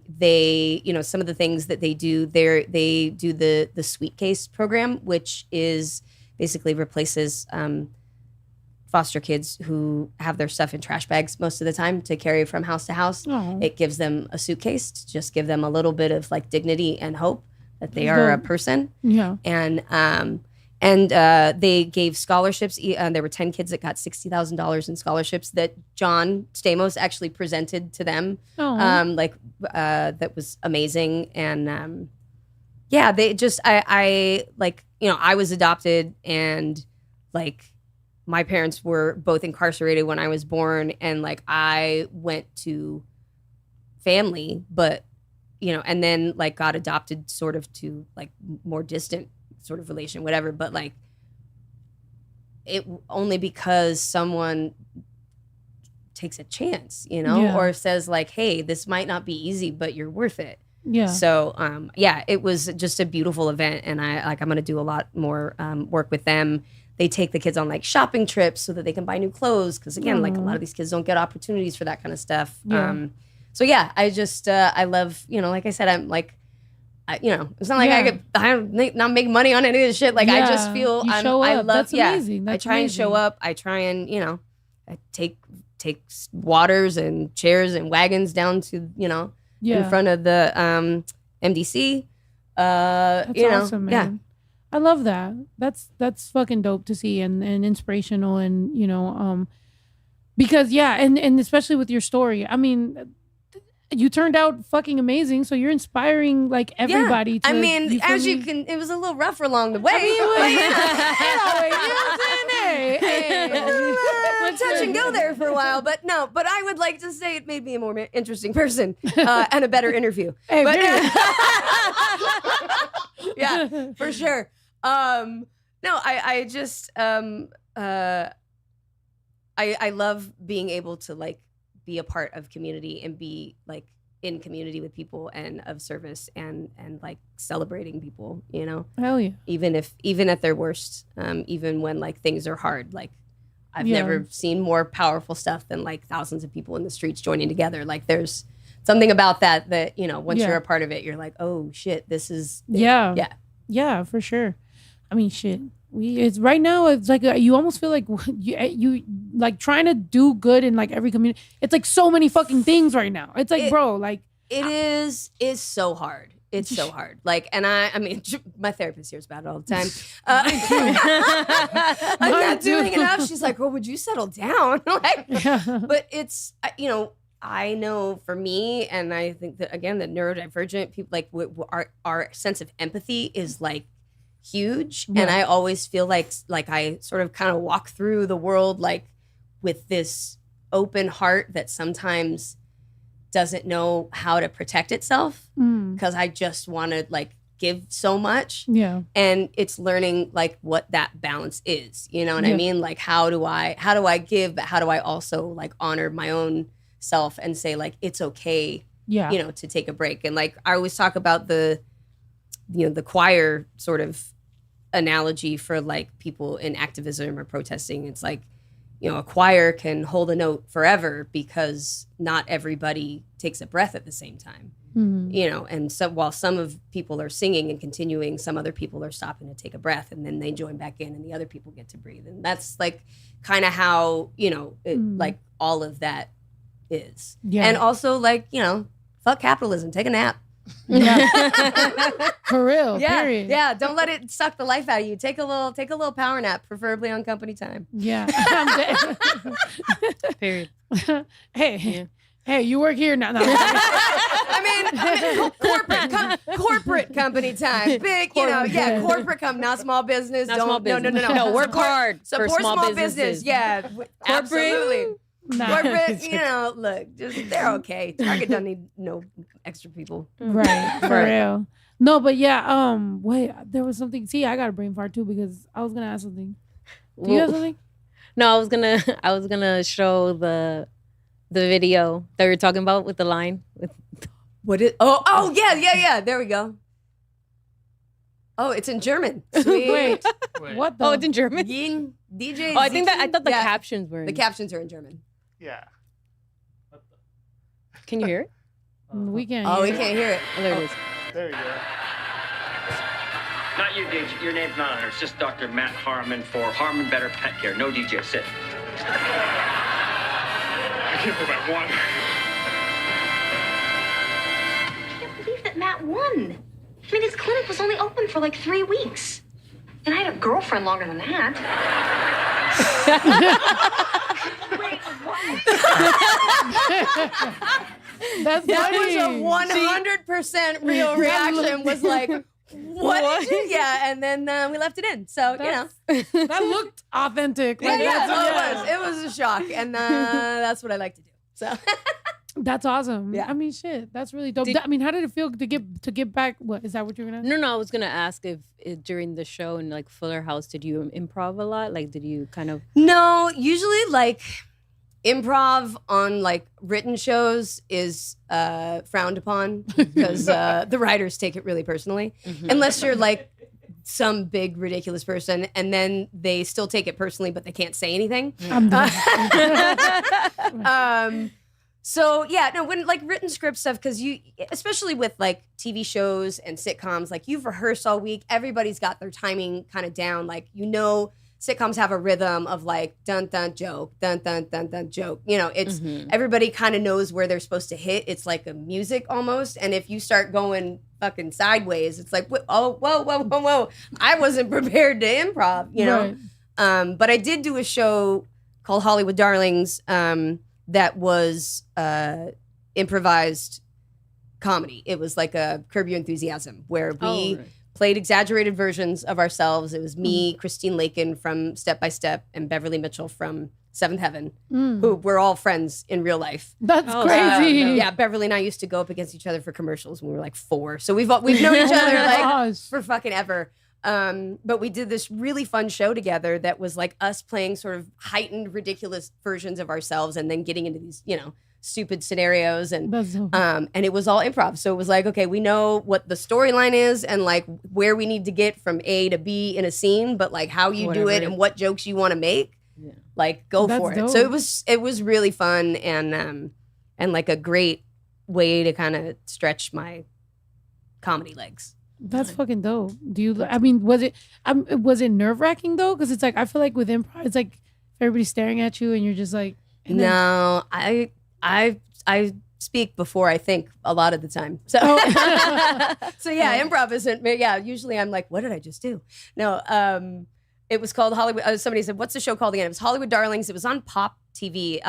they, some of the things that they do, they do the Sweet Case program, which is basically replaces foster kids who have their stuff in trash bags most of the time to carry from house to house. Aww. It gives them a suitcase to just give them a little bit of like dignity and hope that they are a person. Yeah. And they gave scholarships. There were 10 kids that got $60,000 in scholarships that John Stamos actually presented to them. That was amazing. And they just, I was adopted, and like my parents were both incarcerated when I was born, and like I went to family, but and then like got adopted sort of to like more distant sort of relation, whatever. But like it only because someone takes a chance, or says like, hey, this might not be easy, but you're worth it. Yeah. So, it was just a beautiful event. And I'm going to do a lot more work with them. They take the kids on like shopping trips so that they can buy new clothes. Cause again, like a lot of these kids don't get opportunities for that kind of stuff. Yeah. So yeah, I just I love, like I said, I'm like, it's not like I'm not making money on any of this shit. Like I just feel I love. That's amazing. I try and show up. I try and I take waters and chairs and wagons down to in front of the MDC. That's awesome, man. Yeah. I love that. That's fucking dope to see and inspirational and because and especially with your story. I mean, you turned out fucking amazing, so you're inspiring like everybody. Yeah. As you can, it was a little rougher along the way. Touch and go there for a while, but I would like to say it made me a more interesting person and a better interview. Hey, but, yeah, for sure. I just I love being able to like be a part of community and be like in community with people and of service and like celebrating people, Hell yeah. Even at their worst, even when like things are hard, like I've never seen more powerful stuff than like thousands of people in the streets joining together. Like there's something about that once you're a part of it, you're like, oh shit, this is yeah, for sure. I mean, shit. It's right now. It's like you almost feel like you like trying to do good in like every community. It's like so many fucking things right now. It's like, bro, like it is so hard. It's so hard. Like, and I mean, my therapist hears about it all the time. I'm not doing enough. She's like, well, would you settle down? But it's I know for me, and I think that again, the neurodivergent people, like our sense of empathy is like huge. And I always feel like I sort of kind of walk through the world like with this open heart that sometimes doesn't know how to protect itself because I just want to like give so much. Yeah. And it's learning like what that balance is. You know what I mean? Like how do I give, but how do I also like honor my own self and say like it's okay, you know, to take a break. And like I always talk about the choir sort of analogy for like people in activism or protesting. It's like, you know, a choir can hold a note forever because not everybody takes a breath at the same time. You know, and so while some of people are singing and continuing, some other people are stopping to take a breath and then they join back in and the other people get to breathe. And that's like kind of how, you know, like all of that is. Yeah. And also like, you know, fuck capitalism, take a nap. For real. Yeah. Period. Yeah. Don't let it suck the life out of you. Take a little power nap, preferably on company time. Yeah. Period. Hey. Yeah. Hey, you work here now. No. I mean, corporate company time. Big, you know, corporate not small business. Not small business. No, work hard support for small business. Yeah, absolutely. Corporate, you know, look, they're okay. Target doesn't need no extra people. Right, for real. No, but yeah, wait, there was something. See, I got a brain fart too because I was gonna ask something. Do you have something? No, I was gonna show the video that we were talking about with the line. Yeah. There we go. Oh, it's in German. Sweet. Wait. What the? Oh, it's in German? DJ. Oh, I thought the captions were. The captions are in German. Yeah. Can you hear it? We can't. Oh, we can't hear it. Oh, there it is. There you go. Not you, DJ. Your name's not on it. It's just Dr. Matt Harmon for Harmon Better Pet Care. No DJ. Sit. I can't believe I won. I can't believe that Matt won. I mean, his clinic was only open for like 3 weeks. And I had a girlfriend longer than that. Wait, what? That's that funny. was a 100% real reaction. Was like, what? Did you? Yeah, and then we left it in. So, you know. That looked authentic. Like, It was a shock. And that's what I like to do. So that's awesome. Yeah. I mean, shit, that's really dope. I mean, how did it feel to get back? What is that? What you're gonna? No. I was gonna ask if during the show in like Fuller House, did you improv a lot? Like, did you kind of? No, usually like improv on like written shows is frowned upon because the writers take it really personally, unless you're like some big ridiculous person, and then they still take it personally, but they can't say anything. I'm done. So yeah, no, when like written script stuff, because you, especially with like TV shows and sitcoms, like you've rehearsed all week, everybody's got their timing kind of down. Like, you know, sitcoms have a rhythm of like dun dun joke, dun dun dun dun joke. You know, it's everybody kind of knows where they're supposed to hit. It's like a music almost. And if you start going fucking sideways, it's like, whoa. I wasn't prepared to improv, you know? Right. But I did do a show called Hollywood Darlings that was improvised comedy. It was like a Curb Your Enthusiasm where we played exaggerated versions of ourselves. It was me, Christine Lakin from Step by Step, and Beverly Mitchell from Seventh Heaven, who we're all friends in real life. That's crazy. Yeah, Beverly and I used to go up against each other for commercials when we were like 4. So we've known each other like for fucking ever. But we did this really fun show together that was like us playing sort of heightened, ridiculous versions of ourselves and then getting into these, you know, stupid scenarios. And it was all improv. So it was like, okay, we know what the storyline is and like where we need to get from A to B in a scene, but like how you do it and what jokes you want to make, like go for it. Dope. So it was really fun and like a great way to kind of stretch my comedy legs. That's fucking dope. Do you? I mean, was it nerve wracking though? Because it's like I feel like with improv, it's like everybody's staring at you and you're just like. No, I speak before I think a lot of the time. So, so yeah, improv isn't. Yeah, usually I'm like, what did I just do? No, it was called Hollywood. Somebody said, "What's the show called again?" It was Hollywood Darlings. It was on Pop TV.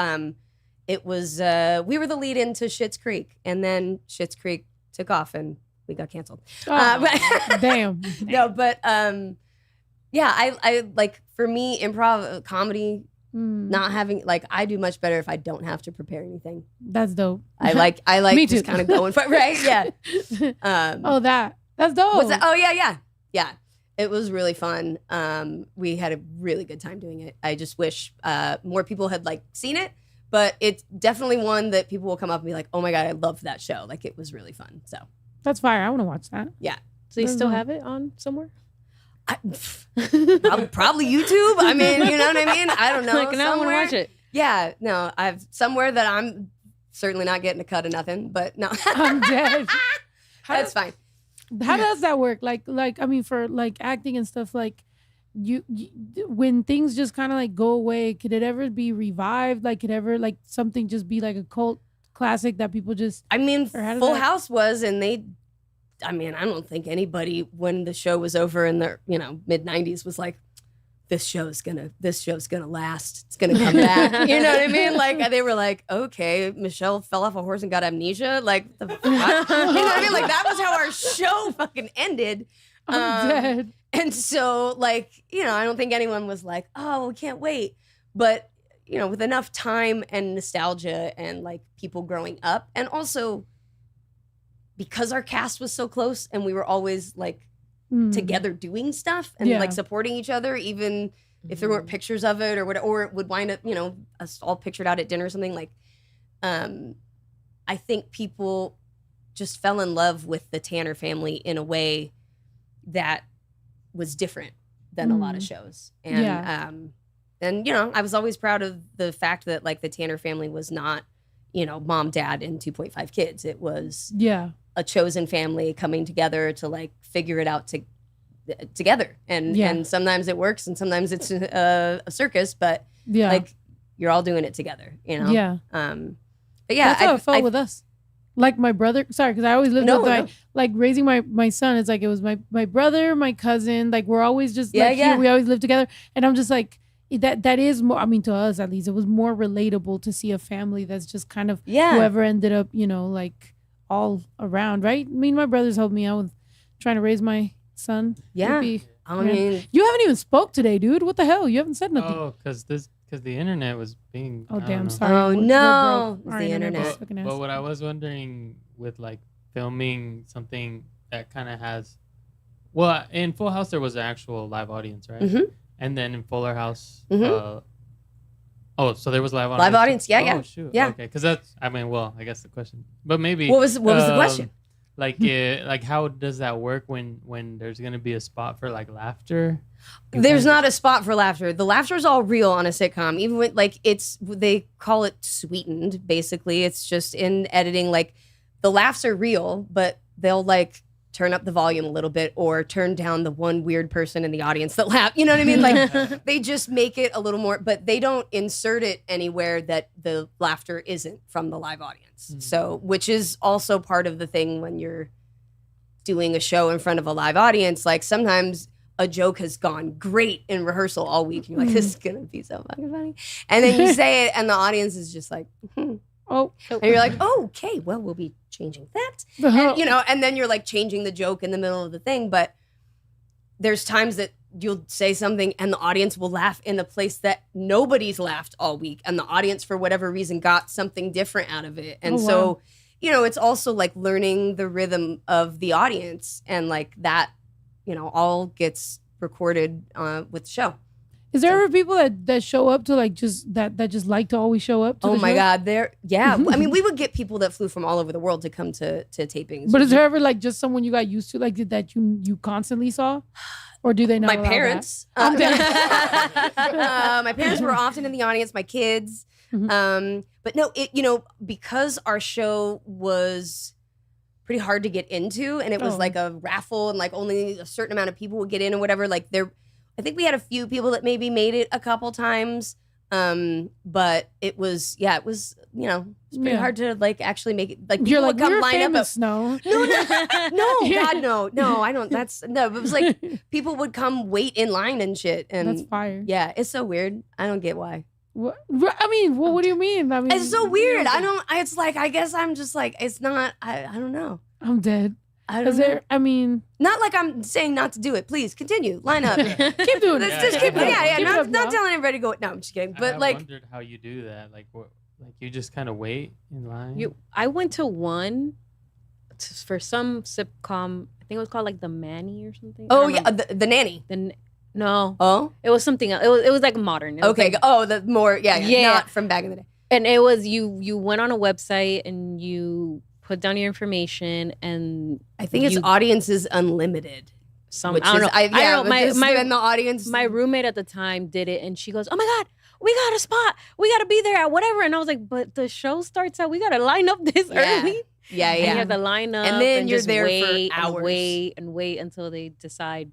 It was we were the lead into Schitt's Creek, and then Schitt's Creek took off and we got canceled. Damn. No, but yeah, I like, for me, improv comedy, not having, like, I do much better if I don't have to prepare anything. That's dope. I like Me just too. kind of going for it, right? Yeah. That's dope. What's that? Oh yeah. It was really fun. We had a really good time doing it. I just wish more people had like seen it, but it's definitely one that people will come up and be like, "Oh my god, I loved that show! Like, it was really fun." So that's fire. I want to watch that. Yeah. So you still have it on somewhere? Probably YouTube. I mean, you know what I mean? I don't know. Like, now I want to watch it. Yeah, no, I've somewhere that I'm certainly not getting a cut of nothing, but no. I'm dead. That's fine. How does that work? Like, I mean, for like acting and stuff, like you when things just kind of like go away, could it ever be revived? Like, could ever like something just be like a cult classic that people just? I mean, Full House was, and I mean, I don't think anybody when the show was over in the mid '90s was like, this show's gonna last. It's gonna come back. You know what I mean? Like, they were like, okay, Michelle fell off a horse and got amnesia. Like, the fuck? You know what I mean? Like, that was how our show fucking ended. I'm dead. And so, like, I don't think anyone was like, oh, we can't wait. But with enough time and nostalgia and like people growing up, and also because our cast was so close and we were always like together doing stuff and like supporting each other, even if there weren't pictures of it or whatever, or it would wind up, us all pictured out at dinner or something. Like, I think people just fell in love with the Tanner family in a way that was different than a lot of shows. And, and I was always proud of the fact that like the Tanner family was not, mom, dad, and 2.5 kids. It was a chosen family coming together to like figure it out together. And sometimes it works and sometimes it's a circus, but like you're all doing it together, But yeah, that's how it felt with us. Like my brother, sorry, because I always lived with like raising my son. It's like it was my brother, my cousin. Like we're always just here. We always live together, and I'm just like that is more. I mean, to us at least, it was more relatable to see a family that's just kind of whoever ended up, like all around, right? I mean, my brothers helped me out with trying to raise my son. Yeah, I mean, you haven't even spoke today, dude. What the hell? You haven't said nothing. Oh, because the internet was being. Oh damn! Sorry. Oh no, it's the internet. But what I was wondering with like filming something that kind of has, well, in Full House there was an actual live audience, right? Mm-hmm. And then in Fuller House, oh, so there was live audience. Live audience, yeah. Oh shoot, yeah. Okay, because that's, I mean, well, I guess the question, but maybe what was the question? Like, like how does that work when there's gonna be a spot for like laughter? There's not a spot for laughter. The laughter is all real on a sitcom. Even when like they call it sweetened. Basically, it's just in editing. Like the laughs are real, but they'll like turn up the volume a little bit or turn down the one weird person in the audience that laugh. You know what I mean? Like they just make it a little more, but they don't insert it anywhere that the laughter isn't from the live audience. Mm-hmm. So, which is also part of the thing when you're doing a show in front of a live audience. Like sometimes a joke has gone great in rehearsal all week. And you're like, this is going to be so fucking funny. And then you say it and the audience is just like, oh, and you're like, oh, okay, well, we'll be changing that. And, and then you're like changing the joke in the middle of the thing. But there's times that you'll say something and the audience will laugh in a place that nobody's laughed all week. And the audience, for whatever reason, got something different out of it. And so, it's also like learning the rhythm of the audience and like that, all gets recorded with the show. Is there ever people that show up to like just that just like to always show up to the show? God, I mean, we would get people that flew from all over the world to come to tapings. But is there ever like just someone you got used to, like that you constantly saw? Or do they not? My parents. My parents were often in the audience, my kids. Mm-hmm. But no, because our show was pretty hard to get into and it was like a raffle and like only a certain amount of people would get in or whatever, like I think we had a few people that maybe made it a couple times. But it was it's pretty hard to like actually make it. Like people would come line famous, up. No, God, no, I don't. It was like people would come wait in line and shit. And that's fire. Yeah, it's so weird. I don't get why. What? I mean, what do you mean? It's so weird. It's like, I guess I'm just like, it's not. I don't know. I'm dead. I don't know. I mean, not like I'm saying not to do it. Please continue. Line up. keep doing it. Let's just keep. Yeah. Keep it up, Not y'all. telling everybody to go. No, I'm just kidding. But I like, wondered how you do that. Like what? Like you just kind of wait in line. I went to one for some sitcom. I think it was called like The Manny or something. oh yeah, the nanny. No. Oh, It was something else. It was like modern. It was okay. like- The more not from back in the day. and it was you went on a website and you put down your information and I think it's Audiences Unlimited. I don't know. I don't know. My the audience. my roommate at the time did it and she goes, "Oh my God, we got a spot. We got to be there at whatever." And I was like, "But the show starts out. We got to line up this early." Yeah. And you have to line up And then you're just there for wait hours. and wait until they decide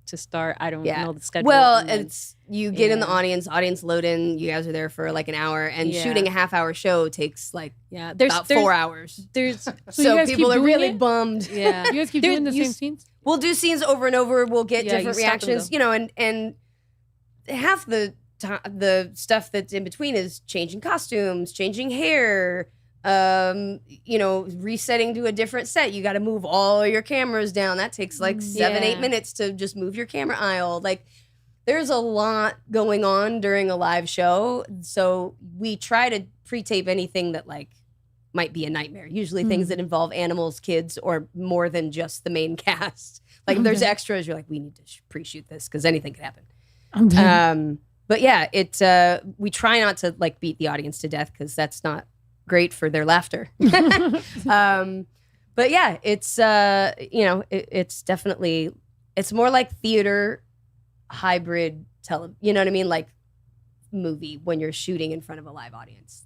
to start. I don't know the schedule. Well, and then- it's you get in the audience load in. You guys are there for like an hour, and shooting a half-hour show takes like there's about 4 hours. There's So you So guys people keep are doing really it? bummed. yeah. You guys keep There- doing the you same s- scenes? We'll do scenes over and over. We'll get Yeah, different you stop them, reactions, and half the stuff that's in between is changing costumes, changing hair, resetting to a different set. You got to move all your cameras down. That takes like 7-8 minutes to just move your camera aisle. Like there's a lot going on during a live show. So we try to pre-tape anything that like might be a nightmare. Usually things that involve animals, kids, or more than just the main cast. Like if there's extras, you're like, we need to pre-shoot this because anything could happen. I'm done. But yeah, we try not to like beat the audience to death because that's not great for their laughter. But yeah, it's it's definitely it's more like theater hybrid you know what I mean? Like movie when you're shooting in front of a live audience.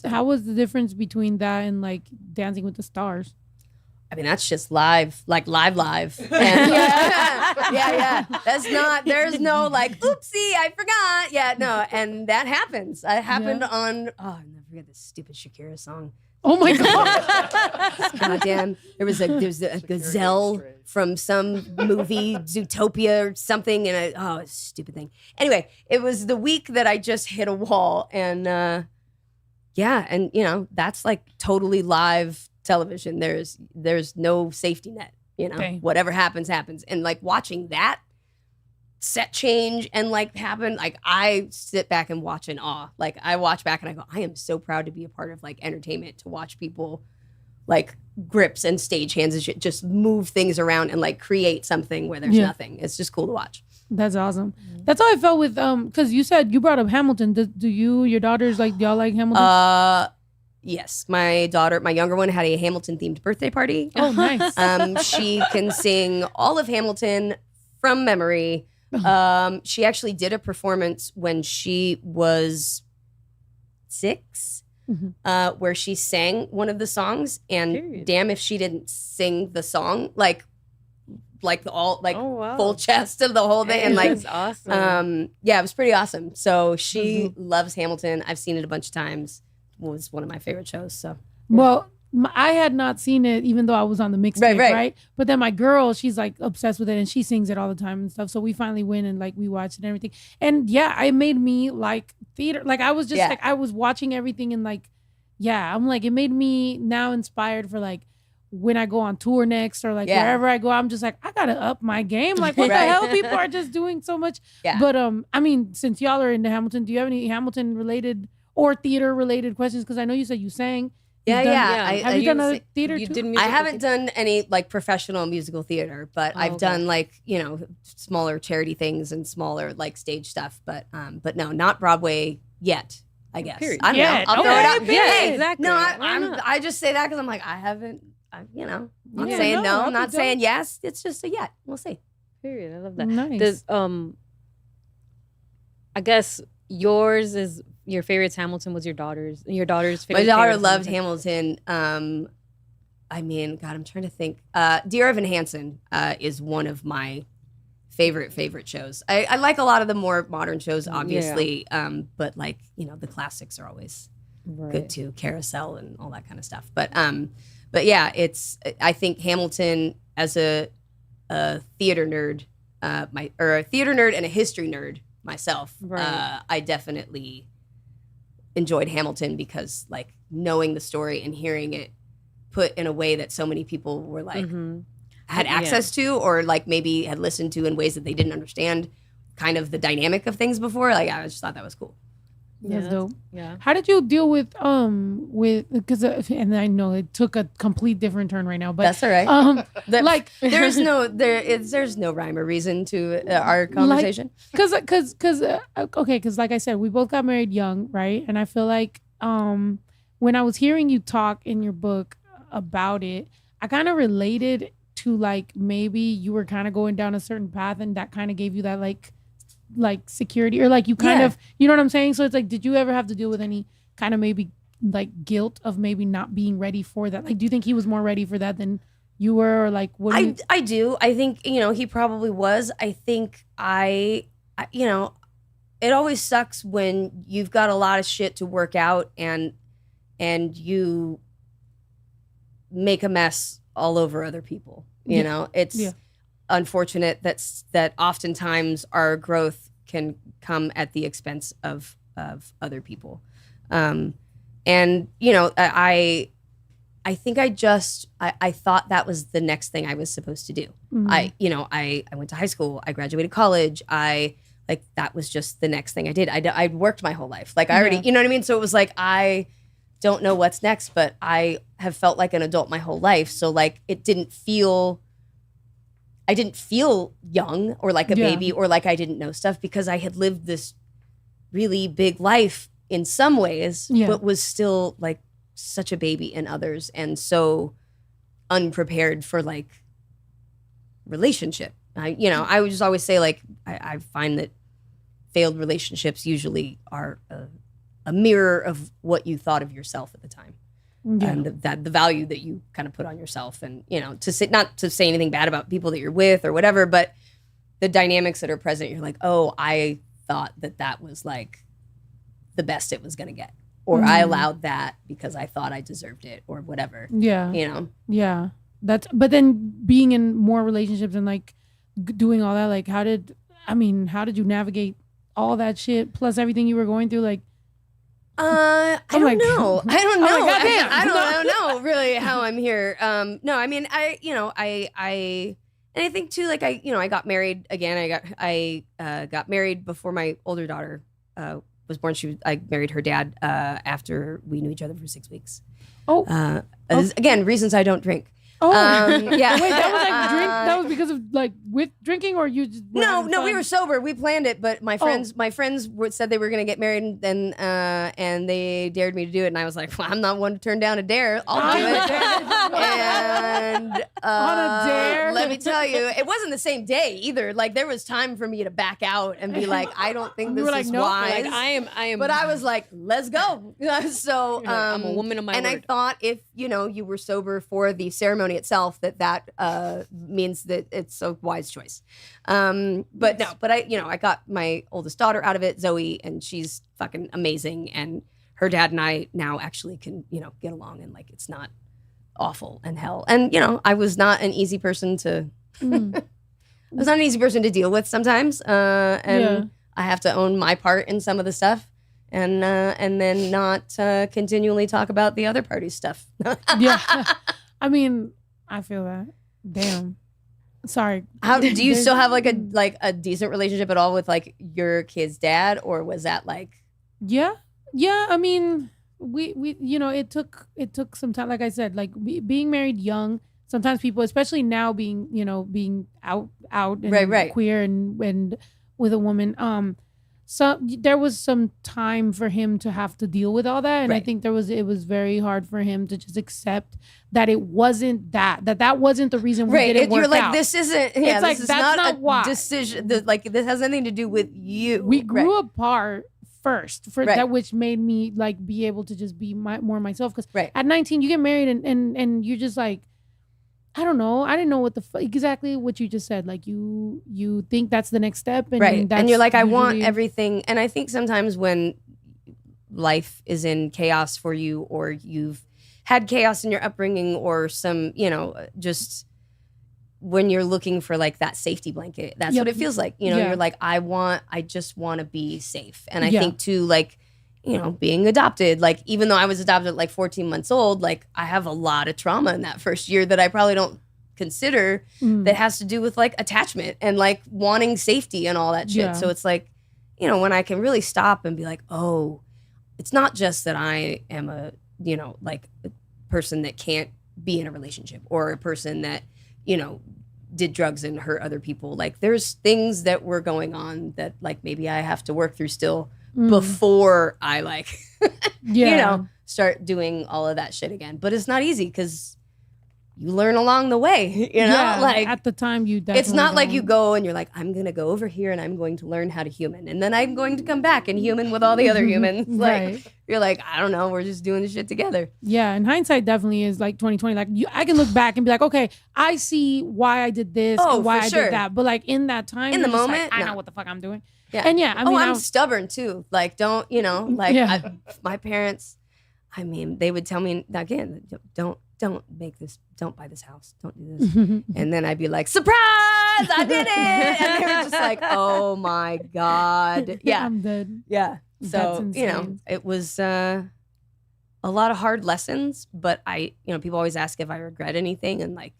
How was the difference between that and like Dancing with the Stars? I mean, that's just live. And yeah. There's no like, oopsie, I forgot. Yeah, no. And that happens. It happened on, I'll never forget this stupid Shakira song. Oh my God. God damn. There was a gazelle from some movie, Zootopia or something. And it's a stupid thing. Anyway, it was the week that I just hit a wall. And that's like totally live television. There's no safety net, Okay. Whatever happens. And like watching that set change and like happen, like I sit back and watch in awe. Like I watch back and I go, I am so proud to be a part of like entertainment, to watch people like grips and stage hands and shit just move things around and like create something where there's nothing. It's just cool to watch. That's awesome. That's how I felt with because you said you brought up Hamilton. Do your daughters like, do y'all like Hamilton? Yes, my younger one had a Hamilton themed birthday party. Oh, nice. She can sing all of Hamilton from memory. She actually did a performance when she was 6, where she sang one of the songs, and damn if she didn't sing the song like full chest of the whole thing, and like that's awesome. it was pretty awesome. So she loves Hamilton. I've seen it a bunch of times. It was one of my favorite shows. So Well, I had not seen it, even though I was on the mixtape, right? But then my girl, she's like obsessed with it, and she sings it all the time and stuff. So we finally went and like we watched it and everything. And yeah, it made me like theater. Like I was just like, I was watching everything and like, I'm like, it made me now inspired for like when I go on tour next or like wherever I go, I'm just like, I gotta up my game. Like what the hell? People are just doing so much. Yeah. But I mean, since y'all are into Hamilton, do you have any Hamilton related or theater related questions? Because I know you said you sang. Have you done other theater You too? did I musical haven't theater? done any like professional musical theater, but I've done like, smaller charity things and smaller like stage stuff. But no, not Broadway yet, I guess. Period. I don't know. I'll throw it out. Yeah, exactly. No, Why not? I just say that because I'm like, I haven't, not Yeah, saying no, that'd I'm not be saying yes. It's just a yet. We'll see. Period. I love that. Nice. I guess your favorite Hamilton was your daughter's. Your daughter's favorite. My daughter favorite loved Hamilton. I mean, God, I'm trying to think. Dear Evan Hansen is one of my favorite shows. I like a lot of the more modern shows, obviously, but like the classics are always good too. Carousel and all that kind of stuff. But yeah, I think Hamilton as a theater nerd, a theater nerd and a history nerd myself. I definitely enjoyed Hamilton because like knowing the story and hearing it put in a way that so many people were like had access to, or like maybe had listened to in ways that they didn't understand kind of the dynamic of things before. Like I just thought that was cool. That's dope. Yeah. How did you deal with because and I know it took a complete different turn right now, but that's all right. Like there's no rhyme or reason to our conversation. Because like I said, we both got married young, right? And I feel like when I was hearing you talk in your book about it, I kind of related to like maybe you were kind of going down a certain path, and that kind of gave you that like security, or like you kind of, you know what I'm saying? So it's like, did you ever have to deal with any kind of maybe like guilt of maybe not being ready for that? Like, do you think he was more ready for that than you were, or like what? I do. I think, he probably was. I think I it always sucks when you've got a lot of shit to work out and you make a mess all over other people. You know, it's unfortunate that oftentimes our growth can come at the expense of other people. And I think I thought that was the next thing I was supposed to do. I went to high school, I graduated college, that was just the next thing I did. I'd worked my whole life. Like I already, you know what I mean? So it was like, I don't know what's next, but I have felt like an adult my whole life. So like, I didn't feel young or like a baby or like I didn't know stuff, because I had lived this really big life in some ways, but was still like such a baby in others, and so unprepared for like relationship. I would just always say, like, I find that failed relationships usually are a mirror of what you thought of yourself at the time. And the value that you kind of put on yourself, and not to say anything bad about people that you're with or whatever, but the dynamics that are present, you're like, oh, I thought that was like the best it was going to get, or I allowed that because I thought I deserved it, or whatever. But then being in more relationships and like doing all that, like how did you navigate all that shit plus everything you were going through? Like, I don't know. I don't know. Goddamn. I don't know really how I'm here. No, I mean, and I think too, like I got married again. I got married before my older daughter was born. I married her dad after we knew each other for 6 weeks. Again, reasons I don't drink. Wait, that was like drink. That was because of like with drinking, or you just no, we were sober. We planned it, but my friends said they were going to get married, and they dared me to do it, and I was like, well, I'm not one to turn down a dare. I'll do it. And on a dare, let me tell you, it wasn't the same day either. Like there was time for me to back out and be like, I don't think this is wise. Like, I am. But I was like, let's go. So I'm a woman of my word. And I thought if you were sober for the ceremony itself, that means that it's a wise choice. But I got my oldest daughter out of it, Zoe, and she's fucking amazing, and her dad and I now actually can get along, and like it's not awful and hell. And I was not an easy person to I was not an easy person to deal with sometimes, and I have to own my part in some of the stuff, and then not continually talk about the other party's stuff. I mean, I feel that. Damn. Sorry. How do you still have like a decent relationship at all with like your kid's dad, or was that like? Yeah. I mean, we it took some time. Like I said, like being married young. Sometimes people, especially now, being out and queer and with a woman. So there was some time for him to have to deal with all that, and I think it was very hard for him to just accept that it wasn't that wasn't the reason we didn't work out. You're like, this isn't. Yeah, it's like that's not a decision. Like this has nothing to do with you. We grew apart first for that, which made me like be able to just be more myself. Because at 19, you get married and you're just like, I don't know. I didn't know exactly what you just said. Like you think that's the next step, and and you're like, I want everything. And I think sometimes when life is in chaos for you, or you've had chaos in your upbringing, or some, just when you're looking for like that safety blanket, that's what it feels like. You're like, I just want to be safe. And I think too, like being adopted. Like, even though I was adopted at like 14 months old, like I have a lot of trauma in that first year that I probably don't consider that has to do with like attachment and like wanting safety and all that shit. Yeah. So it's like, when I can really stop and be like, oh, it's not just that I am a, like a person that can't be in a relationship or a person that, did drugs and hurt other people. Like there's things that were going on that like maybe I have to work through still before I like, start doing all of that shit again. But it's not easy because you learn along the way, like at the time you definitely it's not like you go and you're like, I'm going to go over here and I'm going to learn how to human. And then I'm going to come back and human with all the other humans. Like, you're like, I don't know. We're just doing this shit together. Yeah. And hindsight definitely is like 2020. Like I can look back and be like, okay, I see why I did this and why I did that. But like in that time, in the moment, I know what the fuck I'm doing. Yeah. And yeah, I mean, I'm stubborn too. Like, don't, my parents, I mean, they would tell me again, don't buy this house. Don't do this. And then I'd be like, surprise, I did it. And they were just like, oh my God. Yeah. I'm dead. Yeah. So, it was a lot of hard lessons, but people always ask if I regret anything. And like,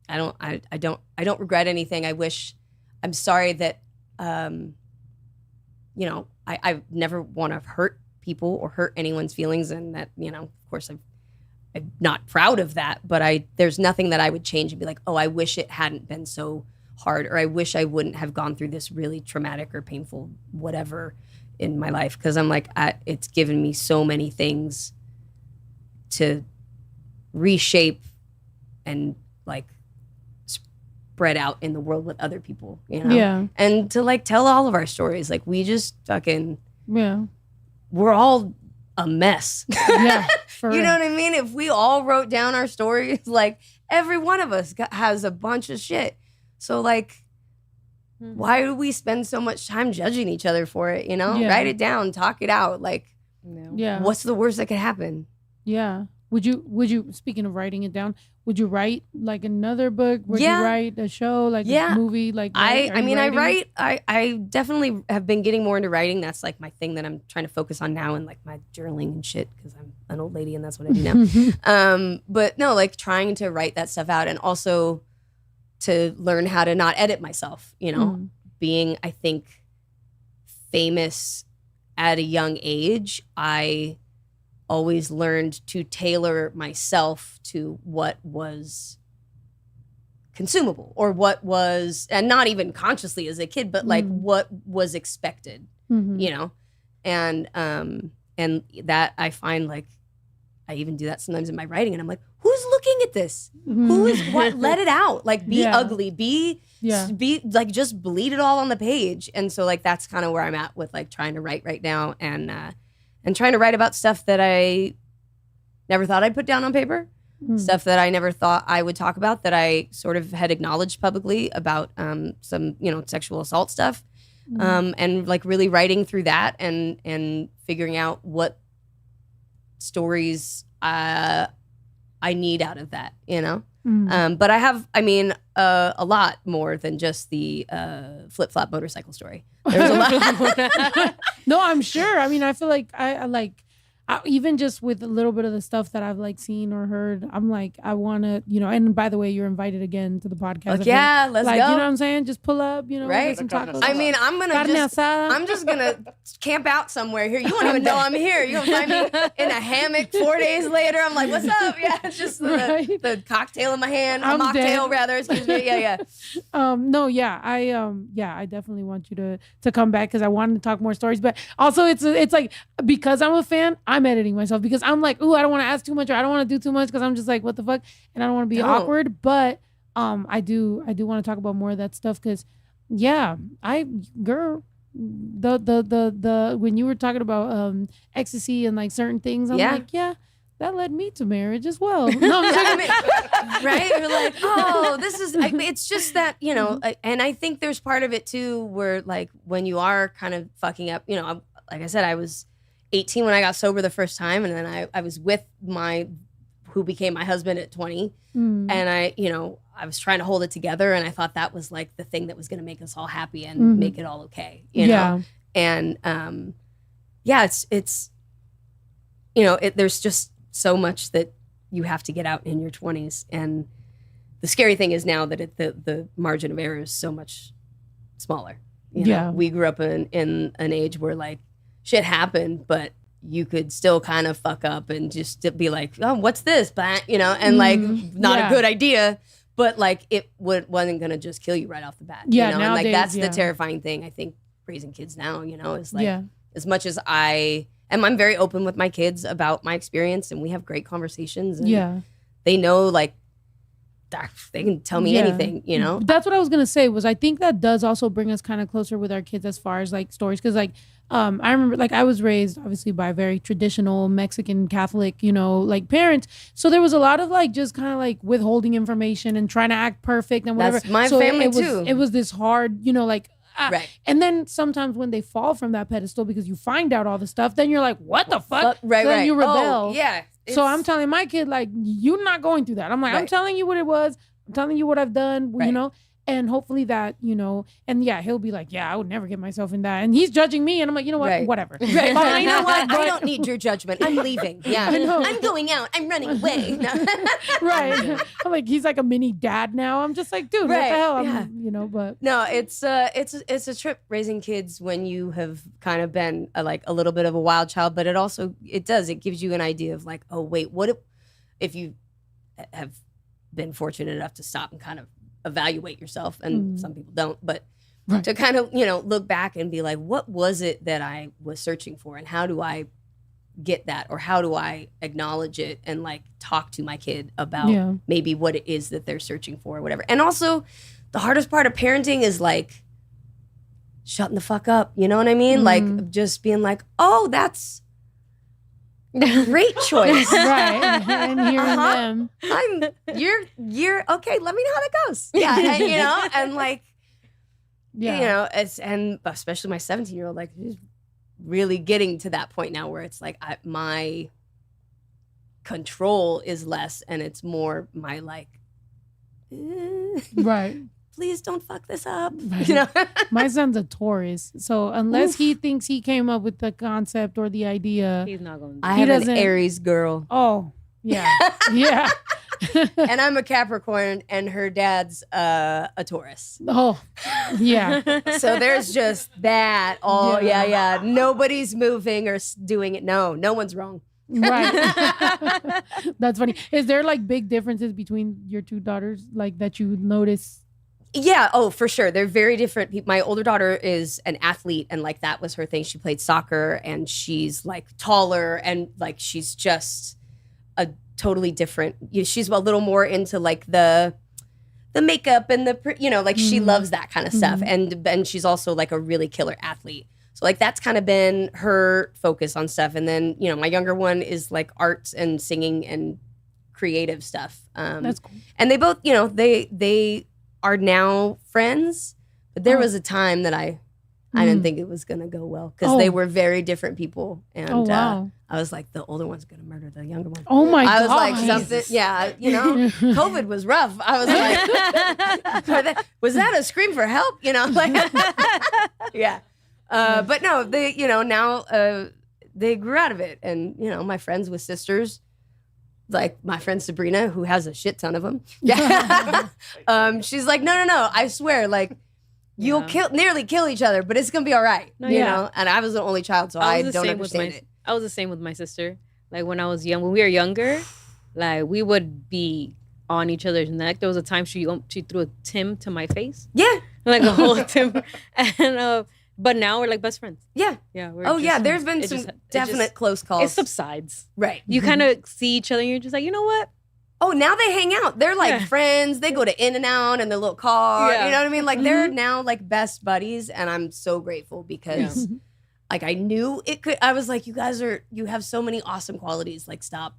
I don't regret anything. I'm sorry that, I never want to hurt people or hurt anyone's feelings. And that, of course I'm not proud of that, but there's nothing that I would change and be like, oh, I wish it hadn't been so hard, or I wish I wouldn't have gone through this really traumatic or painful whatever in my life. Because I'm like, it's given me so many things to reshape and like spread out in the world with other people, Yeah. And to like tell all of our stories. Like we just fucking, we're all a mess. Yeah. You know what I mean? If we all wrote down our stories, like every one of us has a bunch of shit. So like, why do we spend so much time judging each other for it? Write it down, talk it out. Like, what's the worst that could happen? Yeah. Would you, speaking of writing it down, would you write like another book? Would you write a show, like a movie? Like I definitely have been getting more into writing. That's like my thing that I'm trying to focus on now, and like my journaling and shit, because I'm an old lady and that's what I do now. But no, like trying to write that stuff out, and also to learn how to not edit myself, being, I think, famous at a young age, I always learned to tailor myself to what was consumable, or what was, and not even consciously as a kid, but like what was expected, and that I find like I even do that sometimes in my writing, and I'm like, who's looking at this? Who is what? Let it out. Like, be ugly. Be like, just bleed it all on the page. And so like that's kind of where I'm at with like trying to write right now, and trying to write about stuff that I never thought I'd put down on paper, stuff that I never thought I would talk about, that I sort of had acknowledged publicly about some, sexual assault stuff, and like really writing through that and figuring out what stories I need out of that, But I have, a lot more than just the flip-flop motorcycle story. There's a lot. No, I'm sure. I feel like I even just with a little bit of the stuff that I've like seen or heard, I'm like, I want to, and by the way, you're invited again to the podcast. Yeah, let's like, go. You know what I'm saying? Just pull up, right? Get some tacos. I'm just gonna camp out somewhere here. You won't even know I'm here. You'll find me in a hammock 4 days later. I'm like, what's up? Yeah, it's just the cocktail in my hand, a mocktail rather. Excuse me. Yeah. I definitely want you to come back, because I wanted to talk more stories. But also, it's like, because I'm a fan, I'm editing myself, because I'm like, ooh, I don't want to ask too much, or I don't want to do too much, because I'm just like, what the fuck, and I don't want to be awkward. But I do want to talk about more of that stuff, because the when you were talking about ecstasy and like certain things, I'm like, that led me to marriage as well. No, right? You're like, oh, this is. It's just that, and I think there's part of it too, where like when you are kind of fucking up, like I said, I was 18 when I got sober the first time, and then I was with who became my husband at 20, and I was trying to hold it together, and I thought that was like the thing that was going to make us all happy and make it all okay, you know? And yeah, it's there's just so much that you have to get out in your 20s. And the scary thing is now that the margin of error is so much smaller. We grew up in an age where like shit happened, but you could still kind of fuck up and just be like, oh, what's this? But and like not a good idea. But like it wasn't gonna just kill you right off the bat. Yeah, and like that's the terrifying thing. I think raising kids now, is like as much as I'm very open with my kids about my experience, and we have great conversations. And they know like they can tell me anything. That's what I was gonna say. Was I think that does also bring us kind of closer with our kids as far as like stories, because like I remember like I was raised obviously by very traditional Mexican Catholic like parents, so there was a lot of like just kind of like withholding information and trying to act perfect and whatever. That's my family too. It was this hard like. Right. And then sometimes when they fall from that pedestal because you find out all the stuff, then you're like, what the fuck? Right, so then right. you rebel. Oh, yeah. So I'm telling my kid, like, you're not going through that. I'm like, I'm telling you what it was. I'm telling you what I've done, and hopefully that, and he'll be like, I would never get myself in that. And he's judging me. And I'm like, you know what? Whatever. Right. But you know what? I don't need your judgment. I'm leaving. Yeah. I'm going out. I'm running away. No. Right. I'm like, he's like a mini dad now. I'm just like, dude, what the hell? But no, it's a trip raising kids when you have kind of been a little bit of a wild child, but it gives you an idea of like, oh wait, what if you have been fortunate enough to stop and kind of evaluate yourself, and some people don't, but to kind of look back and be like, what was it that I was searching for, and how do I get that, or how do I acknowledge it and like talk to my kid about maybe what it is that they're searching for or whatever. And also the hardest part of parenting is like shutting the fuck up, you know what I mean? Like just being like, oh, that's great choice. Right. And hearing them. You're okay, let me know how that goes. Yeah. And like, and especially my 17-year-old, like she's really getting to that point now where it's like my control is less and it's more my like, right. Please don't fuck this up. Right. My son's a Taurus, so unless he thinks he came up with the concept or the idea, he's not going. I have an Aries girl. Oh, yeah, yeah. And I'm a Capricorn, and her dad's a Taurus. Oh, yeah. So there's just that. Oh, yeah. Nobody's moving or doing it. No one's wrong. Right. That's funny. Is there like big differences between your two daughters, like that you notice? Yeah, oh, for sure. They're very different people. My older daughter is an athlete, and like that was her thing. She played soccer, and she's like taller, and like she's just a totally different. She's a little more into like the makeup and the like she loves that kind of stuff, and she's also like a really killer athlete. So like that's kind of been her focus on stuff. And then my younger one is like arts and singing and creative stuff. That's cool. And they both they are now friends, but there was a time that I didn't think it was gonna go well because they were very different people, and I was like, the older one's gonna murder the younger one. Oh my god! I was like, something, COVID was rough. I was like, was that a scream for help? Like, yeah. But no, they now they grew out of it, and my friends with sisters. Like my friend Sabrina, who has a shit ton of them. Yeah. She's like, no, I swear, like you'll nearly kill each other, but it's gonna be all right. You know? And I was the only child, so I don't understand it. I was the same with my sister. Like when I was young, when we were younger, like we would be on each other's neck. There was a time she threw a Tim to my face. Yeah. Like a whole Tim. And but now we're like best friends. Yeah. Yeah. There's been some definite close calls. It subsides. Right. You kind of see each other and you're just like, you know what? Oh, now they hang out. They're like friends. They go to In-N-Out in their little car. Yeah. You know what I mean? Like they're now like best buddies. And I'm so grateful because like I knew it could. I was like, you have so many awesome qualities. Like stop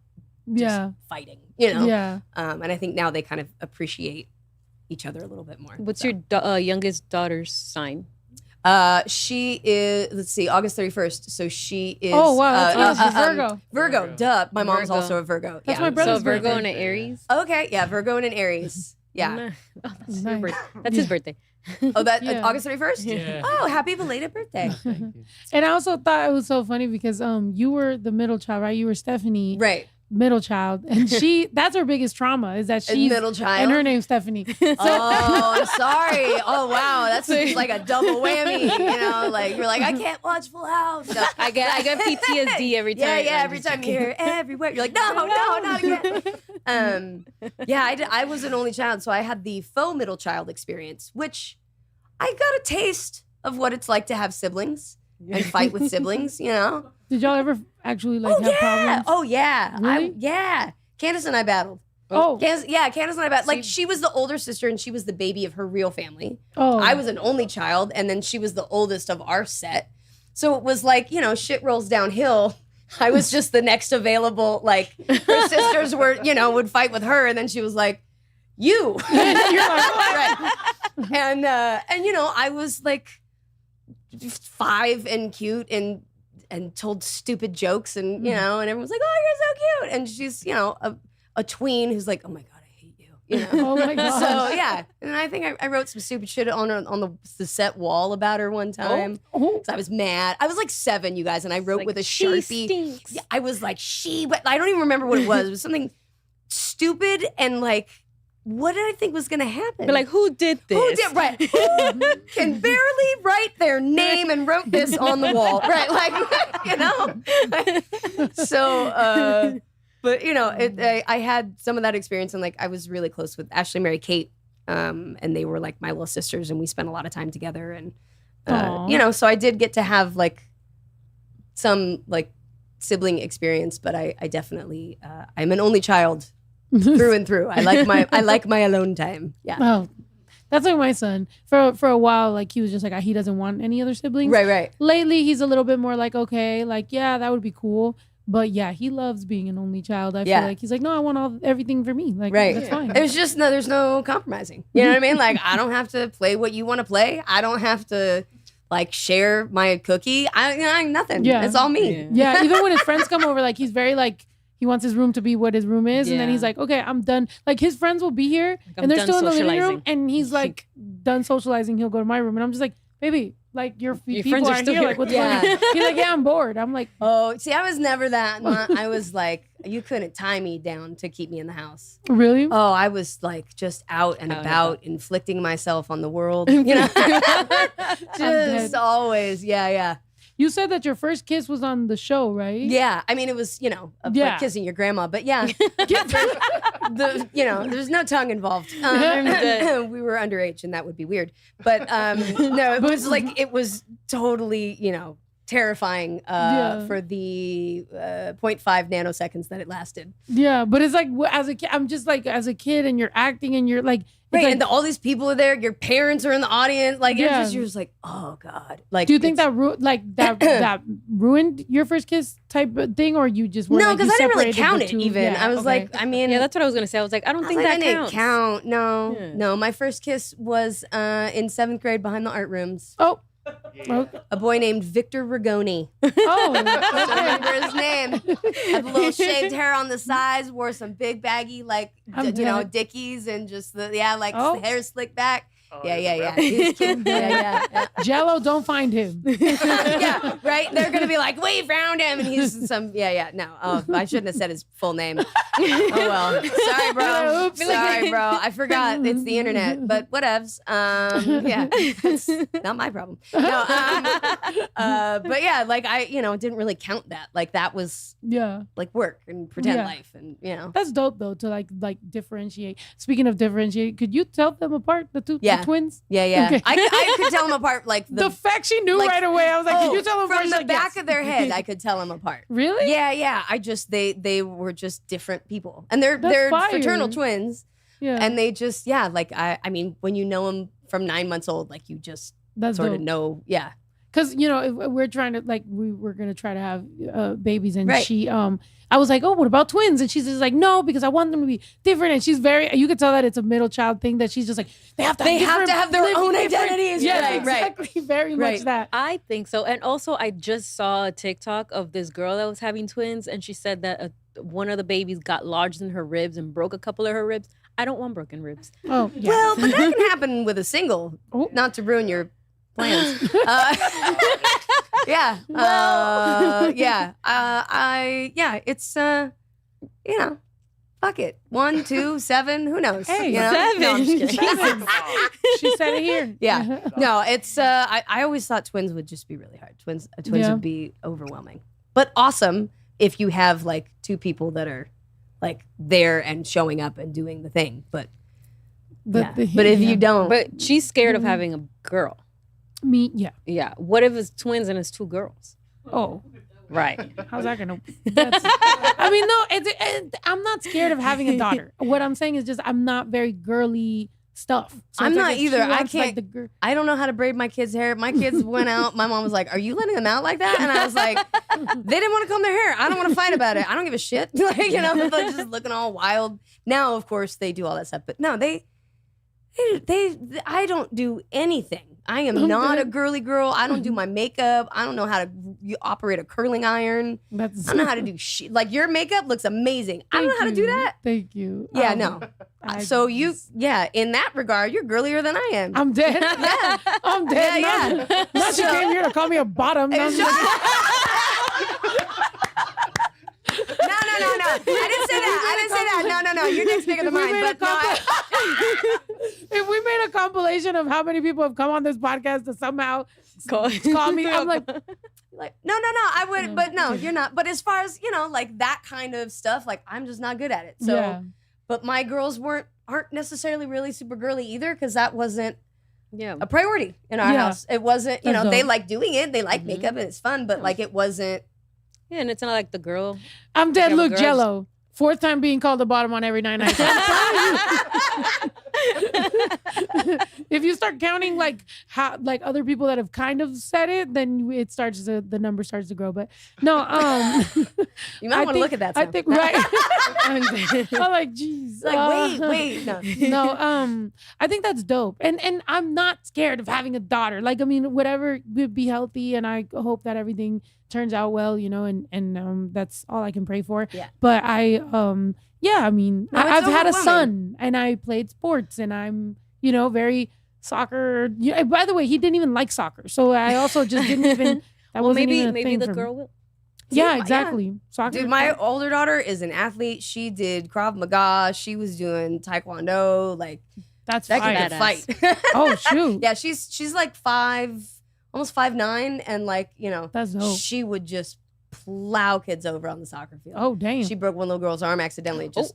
just fighting, Yeah. And I think now they kind of appreciate each other a little bit more. What's your youngest daughter's sign? She is, let's see, August 31st. So she is. Oh, wow. That's Virgo. Virgo, duh. My mom's also a Virgo. That's my brother's So Virgo and an Aries. Okay, yeah, Virgo and an Aries. Yeah. Oh, that's Nice. your birthday. That's his birthday. Oh, that Yeah. August 31st? Yeah. Oh, happy belated birthday. Thank you. And I also thought it was so funny because you were the middle child, right? You were Stephanie, Right. middle child, and that's her biggest trauma is that she's middle child. and her name's Stephanie. Oh, I'm sorry. Oh, wow. That's like a double whammy. You know, like you're like, I can't watch Full House. No. I get PTSD every time. Yeah. Every time you hear everywhere, you're like, no, not again. I was an only child, so I had the faux middle child experience, which I got a taste of what it's like to have siblings and fight with siblings. You know. Did y'all ever actually have problems? Oh yeah. Really? Candace and I battled. Oh. Candace and I battled. Like she was the older sister and she was the baby of her real family. Oh. I was an only child and then she was the oldest of our set. So it was like, you know, shit rolls downhill. I was just the next available, like her sisters were, you know, would fight with her and then she was like, you. You're like, right. And you know, I was like 5 and cute and told stupid jokes and, you know, and everyone's like, oh, you're so cute. And she's, you know, a tween who's like, oh my God, I hate you. You know? Oh my God. So yeah. And I think I wrote some stupid shit on the set wall about her one time. Oh. I was mad. I was like 7, you guys, and I wrote with a she Sharpie. stinks. Yeah, I was like, but I don't even remember what it was. It was something stupid and like, what did I think was going to happen? But like, who did this? Who did right? Who can barely write their name and wrote this on the wall? Right, like you know. So, but you know, I had some of that experience, and like I was really close with Ashley, Mary, Kate, and they were like my little sisters, and we spent a lot of time together, and you know, so I did get to have like some like sibling experience, but I definitely I'm an only child. Through and through. I like my alone time. Yeah. Oh, that's like my son. For a while, like he was just like he doesn't want any other siblings. Right. Lately, he's a little bit more like okay, like yeah, that would be cool. But yeah, he loves being an only child. I feel like he's like, no, I want everything for me. Like that's fine. There's no compromising. You know what I mean? Like I don't have to play what you want to play. I don't have to like share my cookie. I nothing. Yeah. It's all me. Yeah. Even when his friends come over, like he's very like. He wants his room to be what his room is. And then he's like, okay, I'm done. Like his friends will be here and they're still in the living room. And he's like done socializing. He'll go to my room. And I'm just like, baby, like your people friends are aren't still here. here. Like what's going on? He's like, yeah, I'm bored. I'm like, oh, see, I was never that. I was like, you couldn't tie me down to keep me in the house. Really? Oh, I was like just out and about, inflicting myself on the world. You know, just always. Yeah. You said that your first kiss was on the show, right? Yeah, I mean it was, you know, like kissing your grandma, but yeah, you know, there's no tongue involved. We were underage, and that would be weird. But no, it was like it was totally, you know, terrifying for the 0.5 nanoseconds that it lasted. Yeah, but it's like as a kid, I'm just like as a kid, and you're acting, and you're like. Right, like, and all these people are there. Your parents are in the audience. Like, you're just like, oh God. Like, do you think that that ruined your first kiss type of thing, or you just were no? Because I didn't really count it. Even I was like, I mean, yeah, that's what I was gonna say. I was like, I don't think that counts. Count. No. My first kiss was in 7th grade behind the art rooms. Oh. A boy named Victor Rigoni. Oh, I remember his name. Had a little shaved hair on the sides, wore some big baggy Dickies, and just the hair slicked back. Yeah. He's cute. Yeah. Jello, don't find him. Yeah, right. They're gonna be like, we found him, and he's some. Yeah. No, I shouldn't have said his full name. Oh well, sorry, bro. Oops. Sorry, bro. I forgot. It's the internet, but whatevs. Yeah, it's not my problem. No, but yeah, like I, didn't really count that. Like that was like work and pretend life, and that's dope though to like differentiate. Speaking of differentiate, could you tell them apart the two? Yeah. The twins? Yeah. Okay. I could tell them apart. Like the fact she knew right away. I was like, could you tell them from first? the back of their head? I could tell them apart. Really? Yeah. I just they were just different people, and they're fire. fraternal twins. Yeah. And they just like I mean when you know them from 9 months old, like you just that's sort dope. of know. Yeah. Because if we're trying to we were gonna try to have babies, and right. she I was like, oh, what about twins? And she's just like, no, because I want them to be different. And she's you could tell that it's a middle child thing, that she's just like they have to have their own identities. Yeah, right, exactly. Very much that. I think so. And also, I just saw a TikTok of this girl that was having twins, and she said that one of the babies got lodged in her ribs and broke a couple of her ribs. I don't want broken ribs. Oh, yeah. Well, but that can happen with a single. Oh. Not to ruin your plans. Yeah. It's fuck it. 1, 2, 7. Who knows? Hey, you know? 7. No, I'm just kidding. She said it here. Yeah. No, it's. I always thought twins would just be really hard. Twins would be overwhelming, but awesome if you have like 2 people that are like there and showing up and doing the thing. But if you don't, But she's scared of having a girl. Me, yeah. Yeah. What if it's twins and it's 2 girls? Oh, Right. how's that gonna? I mean, no. I'm not scared of having a daughter. What I'm saying is just I'm not very girly stuff. So I'm it's not like if either. she I wants, can't. Like, I don't know how to braid my kids' hair. My kids went out. My mom was like, "Are you letting them out like that?" And I was like, "They didn't want to comb their hair. I don't want to fight about it. I don't give a shit." Like, you know, they're just looking all wild. Now, of course, they do all that stuff, but no, they. I don't do anything. I am not a girly girl. I don't do my makeup. I don't know how to operate a curling iron. I don't know how to do shit. Like, your makeup looks amazing. I don't know how to do that. Thank you. Yeah, no. So in that regard, you're girlier than I am. I'm dead. Yeah. I'm dead. Yeah. Not she came here to call me a bottom. No, No. I didn't say that. No. Your dick's bigger than mine. But if we made a compilation of how many people have come on this podcast to somehow call me, I'm like no. I would, but no, you're not. But as far as, you know, like that kind of stuff, like I'm just not good at it. So, yeah. But my girls aren't necessarily really super girly either, because that wasn't Yeah. a priority in our house. It wasn't, you That's know, they dope. like doing it. They like makeup and it's fun, but like it wasn't. Yeah, and it's not like the girl. I'm dead. Yeah, Look, girls- Jello. 4th time being called a bottom on Every Night Nights. If you start counting like how like other people that have kind of said it, then the number starts to grow. But no, You might want to look at that. I Sam. think right. I'm like, geez. Like, wait, no. No, I think that's dope. And I'm not scared of having a daughter. Like, I mean, whatever would be healthy, and I hope that everything turns out well, you know, and that's all I can pray for. Yeah. But I mean, No, it's I've had a overwhelming. son and I played sports and I'm, you know, very soccer. Yeah, by the way, he didn't even like soccer. So I also just didn't even, that Well, wasn't maybe even a maybe thing the for me. girl will. Yeah, Yeah. exactly. Soccer. Dude, my older daughter is an athlete. She did Krav Maga. She was doing Taekwondo. Like, that's that fine. kid could Badass. fight. Oh, shoot. Yeah, she's like 5, almost 5'9", and like, you know, That's dope. she would just plow kids over on the soccer field. Oh, damn. She broke one little girl's arm accidentally. Just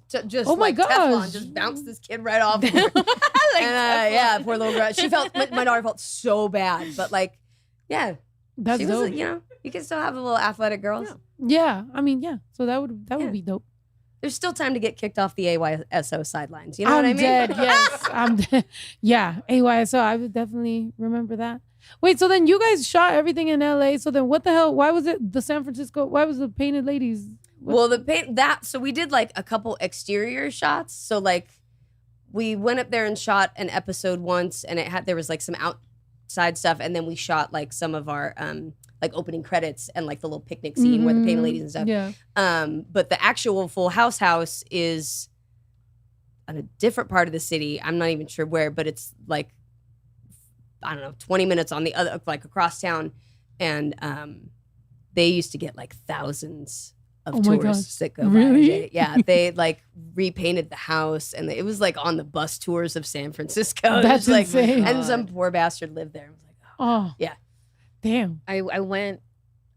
Oh my like Teflon, gosh. just bounced this kid right off. Of her. And, yeah, poor little girl. She felt, my daughter felt so bad, but like, yeah, That's she dope. was, you know, you can still have the little athletic girls. Yeah, I mean, yeah. So that would Yeah. be dope. There's still time to get kicked off the AYSO sidelines. You know what I mean? Dead. Yes, I'm dead. Yeah, AYSO. I would definitely remember that. Wait, so then you guys shot everything in LA. So then what the hell? Why was it the San Francisco? Why was the Painted Ladies? Well, so we did like a couple exterior shots. So like we went up there and shot an episode once, and there was like some outside stuff, and then we shot like some of our like opening credits and like the little picnic scene where the Painted Ladies and stuff. Yeah. But the actual Full House is on a different part of the city. I'm not even sure where, but it's like, I don't know, 20 minutes on the other, like across town. And they used to get like thousands of Oh my tourists that go Really? by. Yeah, they like repainted the house, and it was like on the bus tours of San Francisco. It That's was, like, insane. and some poor bastard lived there. I was like, Oh. Yeah. Damn. I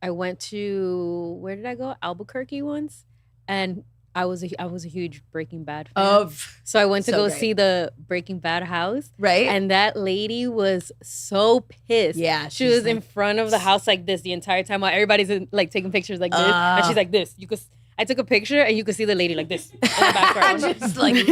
went to, where did I go? Albuquerque once, and I was a huge Breaking Bad fan. So I went to so go great. see the Breaking Bad house, right? and that lady was so pissed. Yeah, she she's was in front of the house like this the entire time while everybody's like taking pictures like this, and she's like this. I took a picture and you could see the lady like this in the background.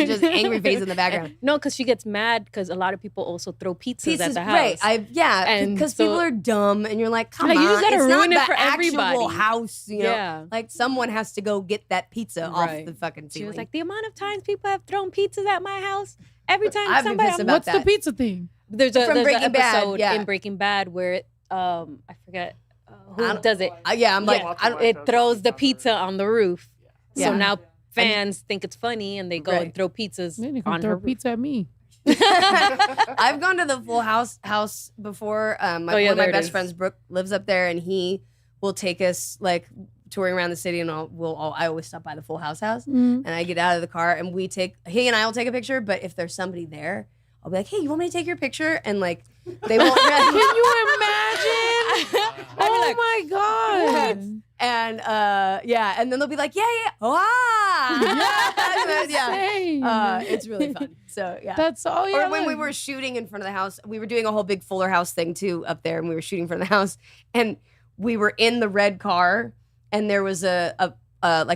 just angry face in the background. No, because she gets mad because a lot of people also throw pizzas at the house. Right. And because so- people are dumb, and you're like, come Like, on, you just gotta it's ruin not it the for actual everybody. house, you know? Yeah. Like someone has to go get that pizza off Right. the fucking She ceiling. was like, the amount of times people have thrown pizzas at my house, every time I'd be somebody. pissed about What's the that. pizza thing? There's From an Breaking Bad, episode yeah. in Breaking Bad where I forget I who don't- does it. I'm like, It throws the pizza on the roof. Yeah. So now fans think it's funny and they go and throw pizzas They on throw her. pizza at me. I've gone to the Full House before. One of my best friends, Brooke, lives up there, and he will take us like touring around the city, and I always stop by the Full House, and I get out of the car, and he and I will take a picture. But if there's somebody there, I'll be like, "Hey, you want me to take your picture?" And like, they won't. Can you imagine? Oh my god! What? And and then they'll be like, yeah, it's really fun. So yeah, that's all. Or when we were shooting in front of the house, we were doing a whole big Fuller House thing too up there, and we were shooting in front of the house, and we were in the red car, and there was a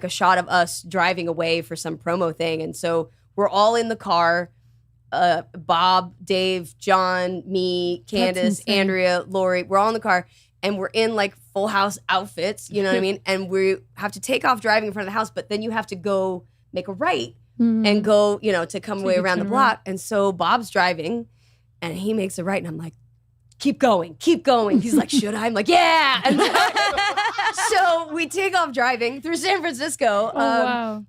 shot of us driving away for some promo thing, and so we're all in the car. Bob, Dave, John, me, Candace, Andrea, Lori, we're all in the car, and we're in like Full House outfits, you know what I mean? And we have to take off driving in front of the house, but then you have to go make a right and go, to come away around the block. And so Bob's driving, and he makes a right, and I'm like, keep going. He's like, should I? I'm like, yeah. And so we take off driving through San Francisco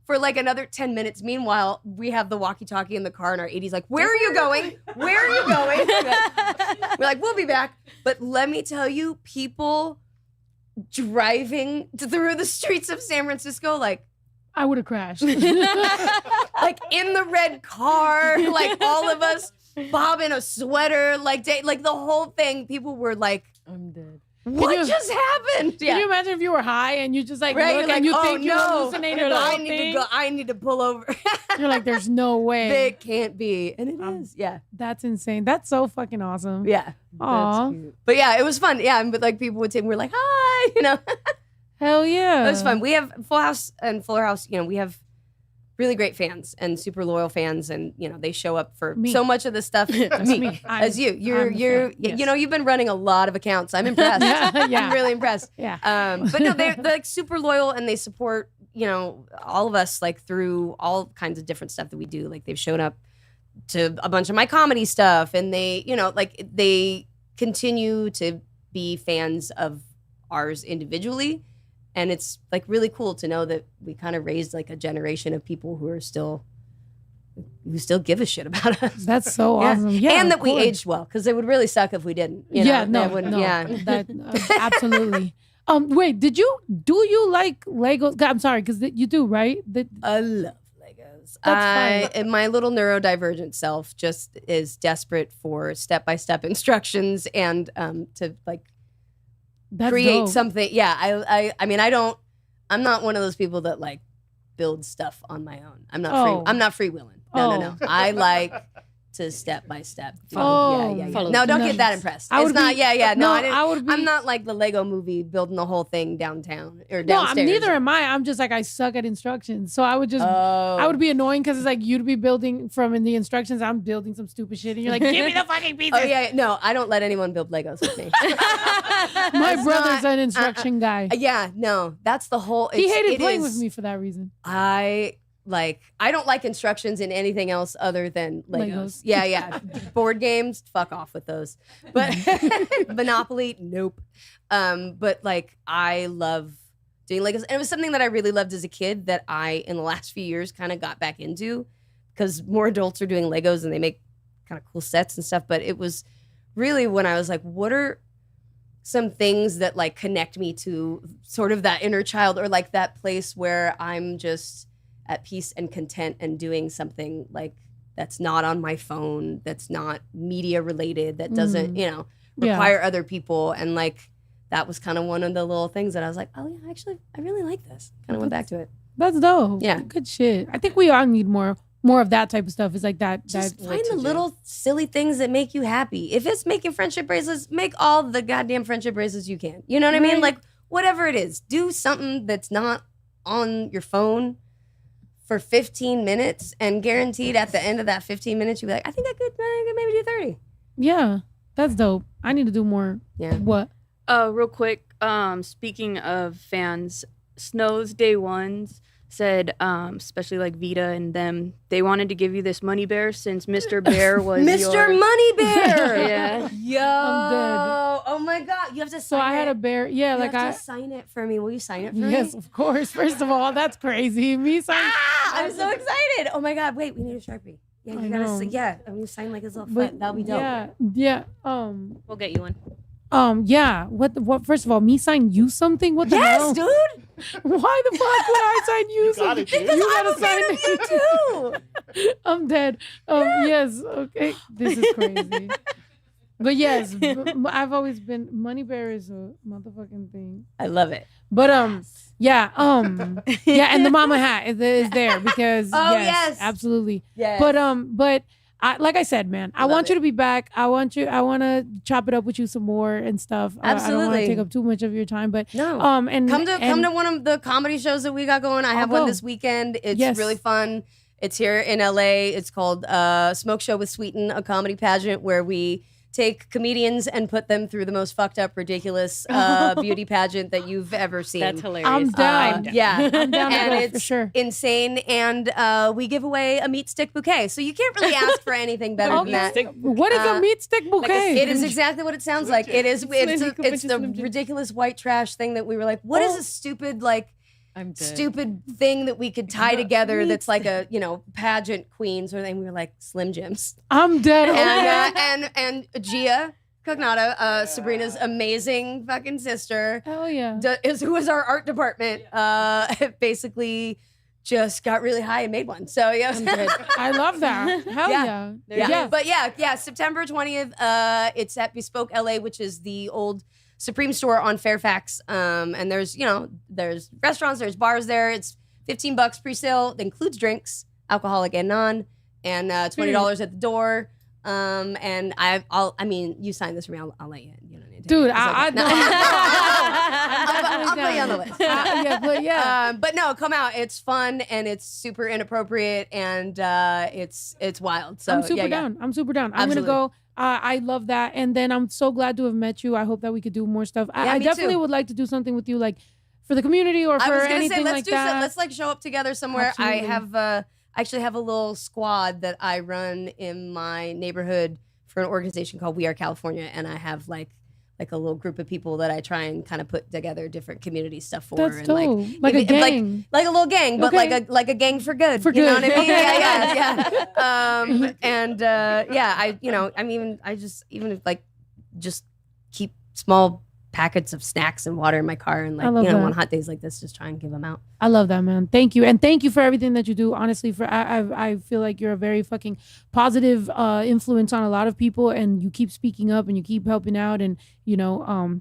for like another 10 minutes. Meanwhile, we have the walkie-talkie in the car, and our 80's like, where are you going? We're like, we'll be back. But let me tell you, people driving through the streets of San Francisco, like, I would have crashed. like in the red car, like all of us, Bob in a sweater, like the whole thing. People were like, I'm dead. What just happened? Can you imagine if you were high and you just like look and like, you think you hallucinated? I need to pull over. You're like, there's no way. It can't be, and it is. Yeah, that's insane. That's so fucking awesome. Yeah, aw. But yeah, it was fun. Yeah, but like people would say, we're like, hi, Hell yeah, it was fun. We have Full House and Fuller House. We have really great fans and super loyal fans, and they show up for so much of the stuff. Me. As you're you've been running a lot of accounts. I'm impressed. I'm really impressed. Yeah. But no, they're like super loyal, and they support all of us like through all kinds of different stuff that we do. Like they've shown up to a bunch of my comedy stuff, and they they continue to be fans of ours individually. And it's like really cool to know that we kind of raised like a generation of people who still give a shit about us. That's so awesome. Yeah, and that we aged well, because it would really suck if we didn't. Absolutely. Wait, do you like Legos? I'm sorry, because you do, right? I love Legos. That's fine. My little neurodivergent self just is desperate for step-by-step instructions and to like create something. Yeah, I mean, I'm not one of those people that like build stuff on my own. I'm not freewheeling. No. I like to step by step. Oh, yeah. No, don't get that impressed. I'm not like the Lego movie building the whole thing downtown or downstairs. No, neither am I. I'm just like, I suck at instructions. So I would be annoying because it's like you'd be building from in the instructions. I'm building some stupid shit. And you're like, give me the fucking pieces. Oh, yeah. No, I don't let anyone build Legos with me. My brother's an instruction guy. Yeah, no, that's the whole. He hated playing with me for that reason. I don't like instructions in anything else other than Legos. Yeah. Board games, fuck off with those. But Monopoly, nope. But like I love doing Legos. And it was something that I really loved as a kid that I, in the last few years, kind of got back into because more adults are doing Legos and they make kind of cool sets and stuff. But it was really when I was like, what are some things that like connect me to sort of that inner child or like that place where I'm just at peace and content and doing something like that's not on my phone, that's not media related, that doesn't, require other people. And like, that was kind of one of the little things that I was like, oh yeah, actually, I really like this. Kind of went back to it. That's dope. Yeah. Good shit. I think we all need more of that type of stuff. It's like that. Just find the little silly things that make you happy. If it's making friendship bracelets, make all the goddamn friendship bracelets you can. You know what I mean? Like, whatever it is, do something that's not on your phone for 15 minutes, and guaranteed at the end of that 15 minutes, you'll be like, I think I could maybe do 30. Yeah, that's dope. I need to do more. Yeah. What? Real quick, speaking of fans, Snow's Day Ones said, especially like Vita and them, they wanted to give you this money bear since Mr. Bear was Mr. Money Bear! Yeah. Yo! I'm dead. Oh my God, you have to sign it. So I had a bear. Yeah, you have to sign it for me. Will you sign it for me? Yes, of course. First of all, that's crazy. Me sign. I'm so excited. Oh my God. Wait, we need a Sharpie. Yeah, you gotta. Yeah, I'm gonna sign like his little foot. That'll be dope. Yeah. We'll get you one. Yeah. What? First of all, me sign you something? What the hell? Yes, dude. Why the fuck would I sign you something? Because You I'm gotta a fan of you too. I'm dead. Yes. Okay. This is crazy. But yes, I've always been Money Bear is a motherfucking thing. I love it. But yeah, and the mama hat is there because yes, absolutely. Yes. But like I said, man, I want you to be back. I want to chop it up with you some more and stuff. Absolutely. I don't want to take up too much of your time, but no. And come to one of the comedy shows that we got going. I have one this weekend. It's really fun. It's here in LA. It's called Smoke Show with Sweetin, a comedy pageant where we take comedians and put them through the most fucked up, ridiculous beauty pageant that you've ever seen. That's hilarious. I'm down. Yeah. I'm down and to go, it's for sure. insane. And we give away a meat stick bouquet. So you can't really ask for anything better than that. What is a meat stick bouquet? It is exactly what it sounds like. It is. It's the ridiculous white trash thing that we were like, what is a stupid stupid thing that we could tie together that's like a pageant queen sort of thing. We were like Slim Jims. I'm dead. And Gia Cognata, Sabrina's amazing fucking sister. Hell yeah. Who was our art department, basically just got really high and made one. So yeah. I love that. Hell yeah. Yes. But yeah, September 20th, it's at Bespoke LA, which is the old Supreme store on Fairfax. And there's restaurants, there's bars there. It's $15 pre-sale. That includes drinks, alcoholic and non, and $20 at the door. And you sign this for me, I'll let you in. You don't need to. Dude, I'll put you on the list. But no, come out. It's fun and it's super inappropriate and it's wild. So I'm super down. I'm super down. I'm gonna go. I love that. And then I'm so glad to have met you. I hope that we could do more stuff. I definitely would like to do something with you, like for the community or for anything like that. Let's like show up together somewhere. Absolutely. I actually have a little squad that I run in my neighborhood for an organization called We Are California. And I have like a little group of people that I try and kind of put together different community stuff for. That's and dope. Like a gang. Like a little gang, but like a gang for good. You know what I mean? Yeah. I just keep small packets of snacks and water in my car and on hot days like this, just try and give them out. I love that, man. Thank you. And thank you for everything that you do. Honestly, I feel like you're a very fucking positive influence on a lot of people and you keep speaking up and you keep helping out and,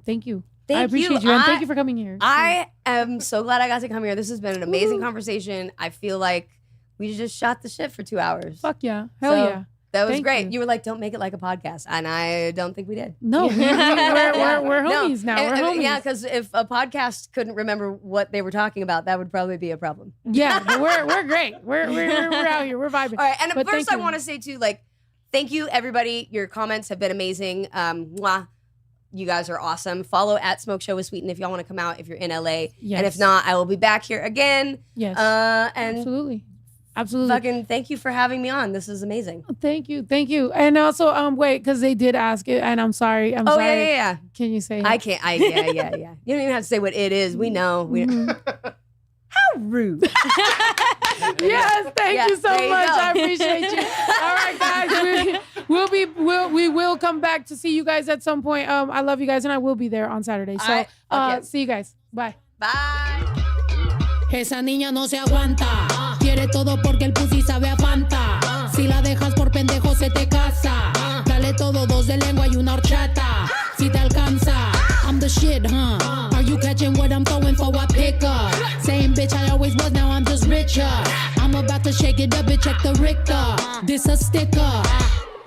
thank you. I appreciate you. And thank you for coming here. I am so glad I got to come here. This has been an amazing conversation. I feel like we just shot the shit for 2 hours. Fuck yeah. Hell yeah. That was great. You were like, don't make it like a podcast. And I don't think we did. No, we're homies now. We're homies. Yeah, because if a podcast couldn't remember what they were talking about, that would probably be a problem. Yeah, but we're great. We're out here. We're vibing. All right. And first I want to say too, thank you everybody. Your comments have been amazing. Mwah. You guys are awesome. Follow at Smoke Show with Sweetin if y'all want to come out if you're in LA. Yes. And if not, I will be back here again. Yes. And Absolutely. Fucking thank you for having me on. This is amazing. Thank you. And also, wait, because they did ask it, and I'm sorry. Sorry. Yeah. Can you say it? I can't. Yeah. You don't even have to say what it is. We know. How rude. Yes, thank you so much. I appreciate you. All right, guys. We will come back to see you guys at some point. I love you guys, and I will be there on Saturday. So, see you guys. Bye. Bye. Esa niña no se aguanta. Quiere todo porque el pussy sabe a Fanta. Si la dejas por pendejo se te casa. Dale todo, 2 de lengua y una horchata. Si te alcanza, I'm the shit, huh? Are you catching what I'm throwing for a pickup? Same bitch I always was, now I'm just richer. I'm about to shake it up and check the Richter. This a sticker.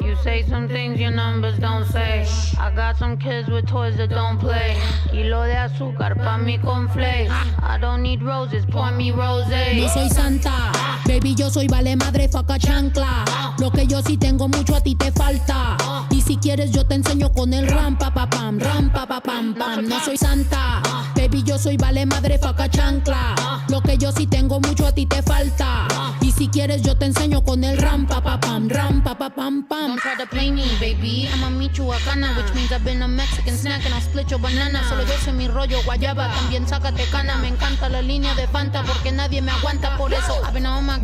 You say some things your numbers don't say. I got some kids with toys that don't play. Kilo de azúcar pa' mi cornflakes. I don't need roses, pour me rosé. No soy santa, baby, yo soy vale madre, faca chancla. Lo que yo sí tengo mucho a ti te falta. Y si quieres yo te enseño con el ram pa pa pam, pam. No soy santa, baby, yo soy vale madre, faca chancla. Lo que yo sí tengo mucho a ti te falta. Y si quieres yo te enseño con el ram pa pa pam, pam. Don't try to play me, baby. I'm a michoacana, which means I've been a Mexican snack and I'll split your banana. Solo yo sé mi rollo guayaba, también sácate cana. Me encanta la línea de Fanta porque nadie me aguanta. Por eso I've been on my